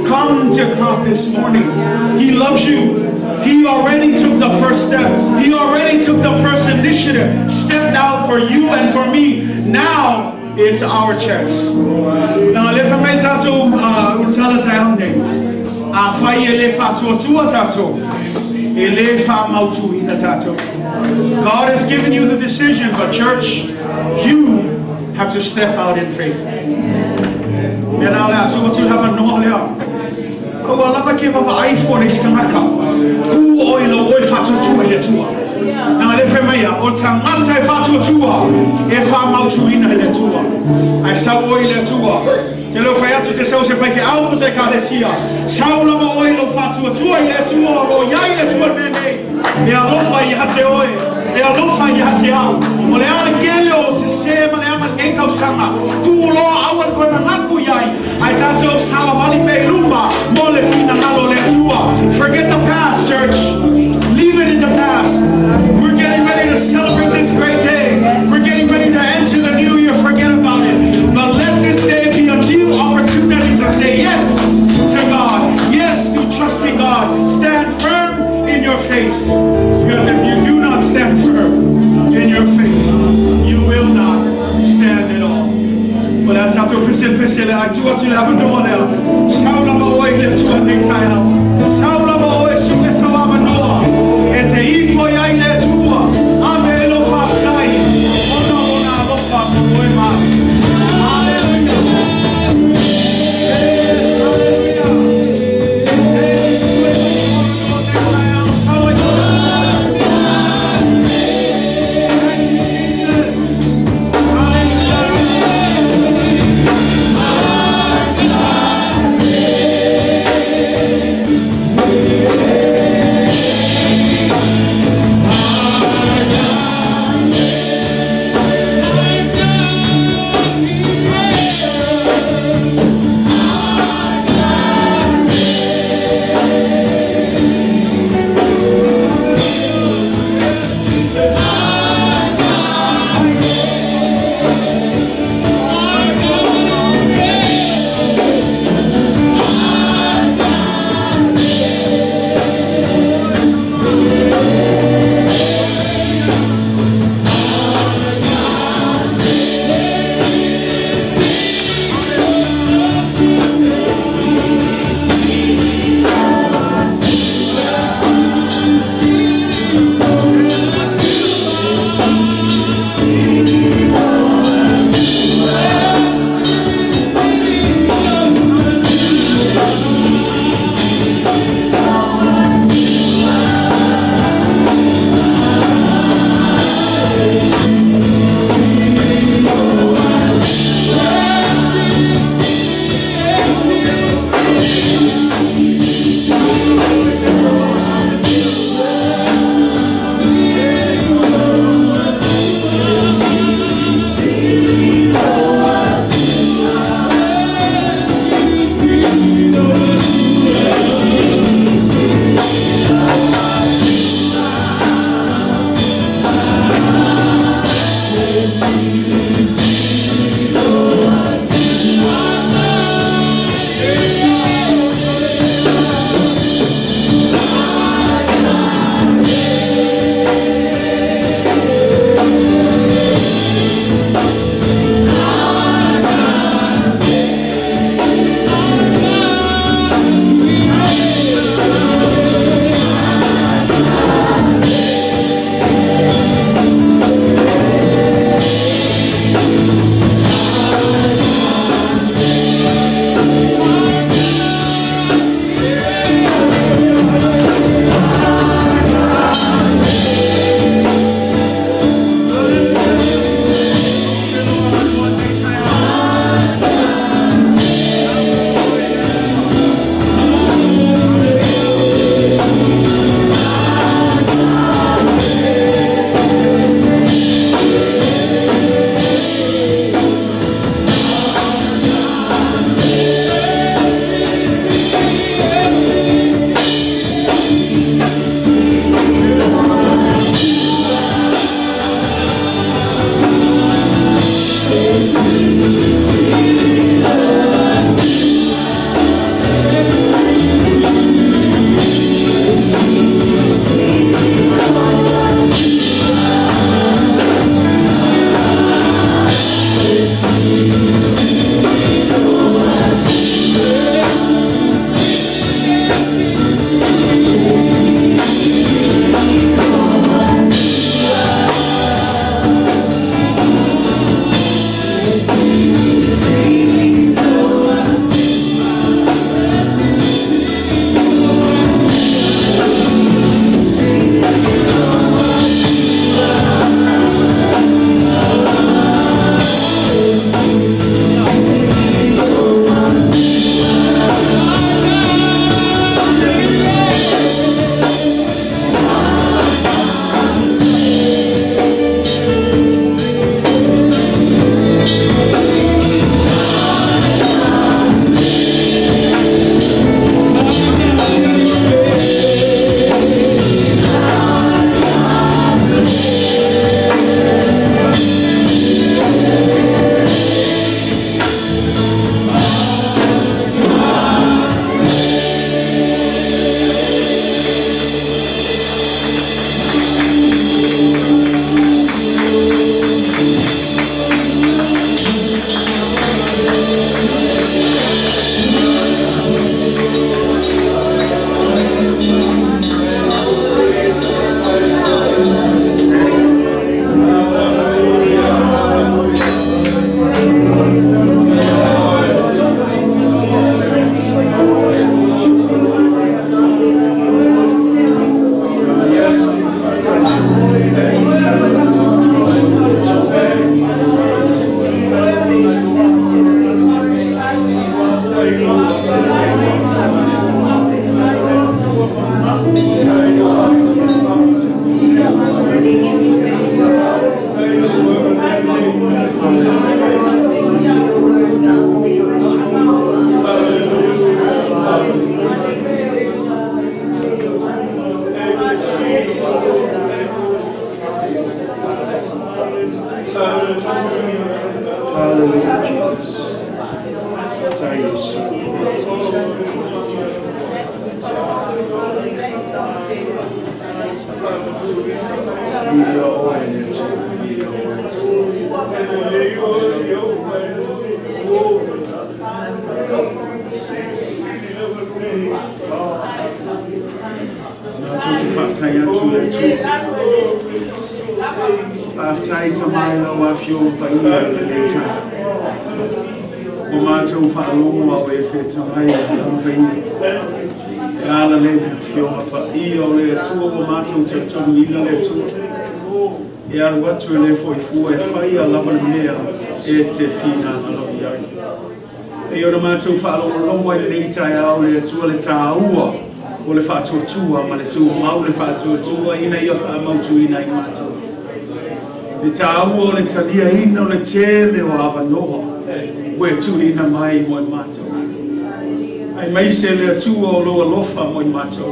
Come to God this morning. He loves you. He already took the first step. He already took the first initiative. Stepped out for you and for me. Now it's our chance. Now let me tell God has given you the decision, but church, you have to step out in faith. And I'll ask you what you have a no. Oh, I love a give of iPhone is Kanaka. Who oil or fatu to a letua. Now, if I may, or Tamanta fatu tua, if I'm out to win a letua. I saw oil letua. Tell fire to the south if I can out to Calesia. Sound of oil of fatu tua letua or yai letua mene. They are low by Yate oil. They are low by Yatea. Or they are Gelos, the same Lamb Echo Sama. Kulo, our Guanakuyai. I thought of Savali Peluma. Forget the past, church. what you have been doing there. Shout out my way here to a big time. Shout out my way, shoot us out of Noah. It's a for ya in there too. I'm a little pop time. Oh no, look up, boy, man. Hallelujah. Yes, hallelujah. Yesu. Ia oe le tua, ia oe Mātou te whaktai atu le tua. Whaktai ta mai lau a whio pa ia le le tai. O mātou whaalonga o e whetā mai lau pa ia. E ala le le whio pa ia o le tua o mātou te tonu ina le tua. E alu atu e le foi fua e whai a lava mea e te whina alo iai. E ora mātou whaalonga longa i le tai au le tua le tā ua. O le whātua ma le tua mau le whātua ina ia whaamautu ina i mātou. Le tāua o le talia ina o le tele o awa noa. Ue tu ina mai mo i mātou. Ai mai se le atua o loa lofa mo i mātou.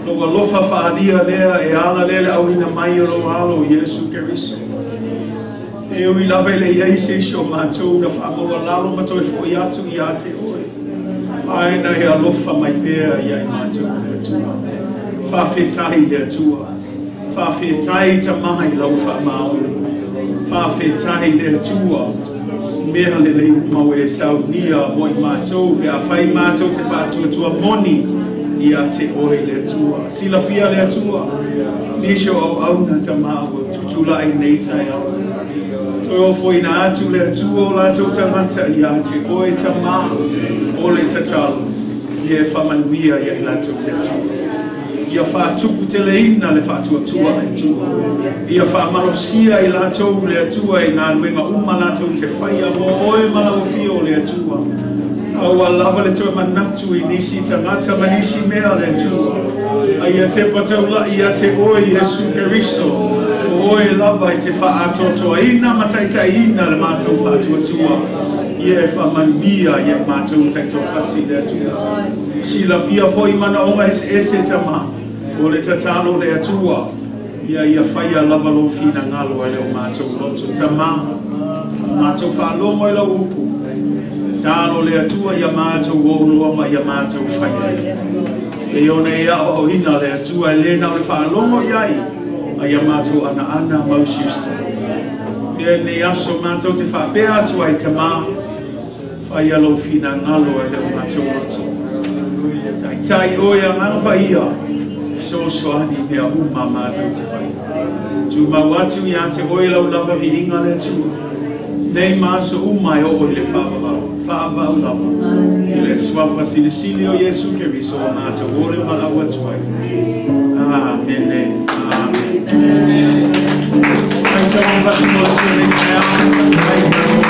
Loa lofa whaalia lea e ala lele au ina mai o loa alo Yesu Keriso. E ui lawe le iei se sio mātou na whaamaua lalo matoi fo i atu i ate oi. Aina he alofa mai pēr i ai mātou le atua. Whawhetahi le atua. Whawhetahi ta maha i lau whamau. Whawhetahi le atua. Mea le lei mau e saunia mo i mātou. Pea whai mātou te whātua moni i a te oi le atua. Sila fia le atua. Nisho au auna ta maha tutula ai nei tai au. Toi ofo ina atu le atua o lātou tangata i a te oi ta maha. O le tatalu, i e whamanuia i a ilatou le atua. I a whātupu te le ina le whātua le atua. I a whamalosia i latou le atua i ngā luenga umalatou te whaia mo oe malawafio le atua. Au a lava le toi manatu i nisi tangata manisi mea le atua. A i a te pataula i a te oe Yesu Keriso. O oe lava i te whaatotoa ina mataita ina le mātou whātua. Ie whamanuia i ai mātou taito tasi le atua. Sila fia foi mana onga ese tama. O le tatalo le atua. Ia whaia lava lo fina ngalo ai leo mātou loto tama. Mātou whaalomo i lau upu. Talo le atua ia mātou wōluama ia mātou whaia. E ona ia o ina le atua e lena o le whaalomo i ai. A ia mātou ana mausiusta. E ne aso mātou te whapea atu ai tama. Whai alo fina ngalo e leo mātou roto. Tai oia ngangpa ia. So soani mea uma mātou te whai. Tu mau atu i a te oilau lava mi inga le tua. Nei māso umai o oi le whaavau. Whaavau lava. I le swafa sili o Yesu Keriso o mātou ore malau atu ai. Amen. Amen. Ai sama vatu mo atu nei mea. Ai sama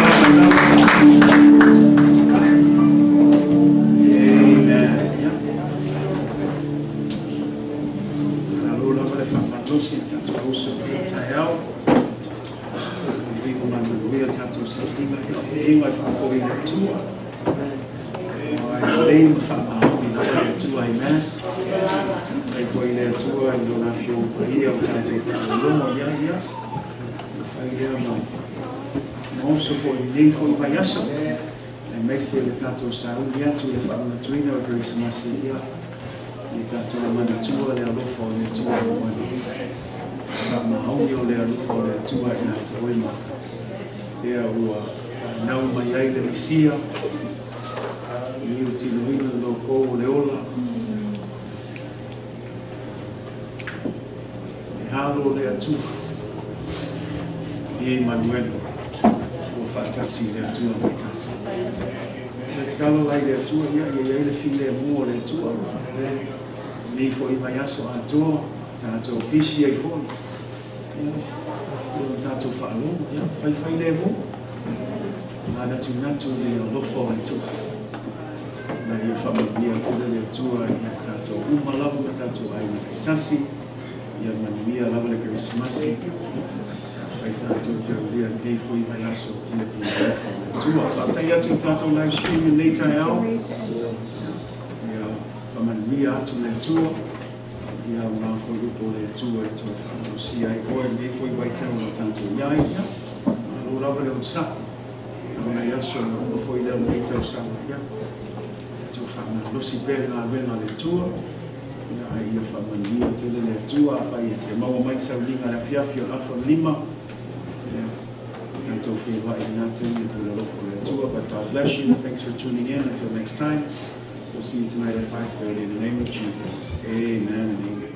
Tato saudi atu e whauna tuina o Christmas ia. I tato manatua le alofa o le tua o mani. Whamahaumi o le alofa o le tua i nā te oima. Ea ua nau mai ai le misia. I uti luina lo ko o le ola. E halo le atua. I Emanuelo. O whaatasi le atua mai tata. Talo lai le atua ia le file mua le atua. Ni fo i mai aso atoa, tātou pisi ai fo. Tātou whaalo, whai le mua. Nā natu le alofo ai tua. Nā ia whamabia tira le atua ia tātou umalavu na tātou ai tasi. Ia manuia lava le Krismasi. Whai tātou te uria nei fo i mai aso ia pi alofo. Tua, whaatai atu tātou live stream nei tai au. Ia whamanuia atu le tua. Ia ngā whairupo le tua e tua whamanusia ai oe me fwoi waitau no tātou iai. Alo rawa le o saku. I also before you don't wait till some yeah. To find Lucy Bella when on the tour. I hear from the year to the tour. I hear Mama Mike Sauding and a few of your from Lima. And to feel like nothing to the local tour. But God bless you. Thanks for tuning in. Until next time, we'll see you tonight at 5:30 in the name of Jesus. Amen and amen.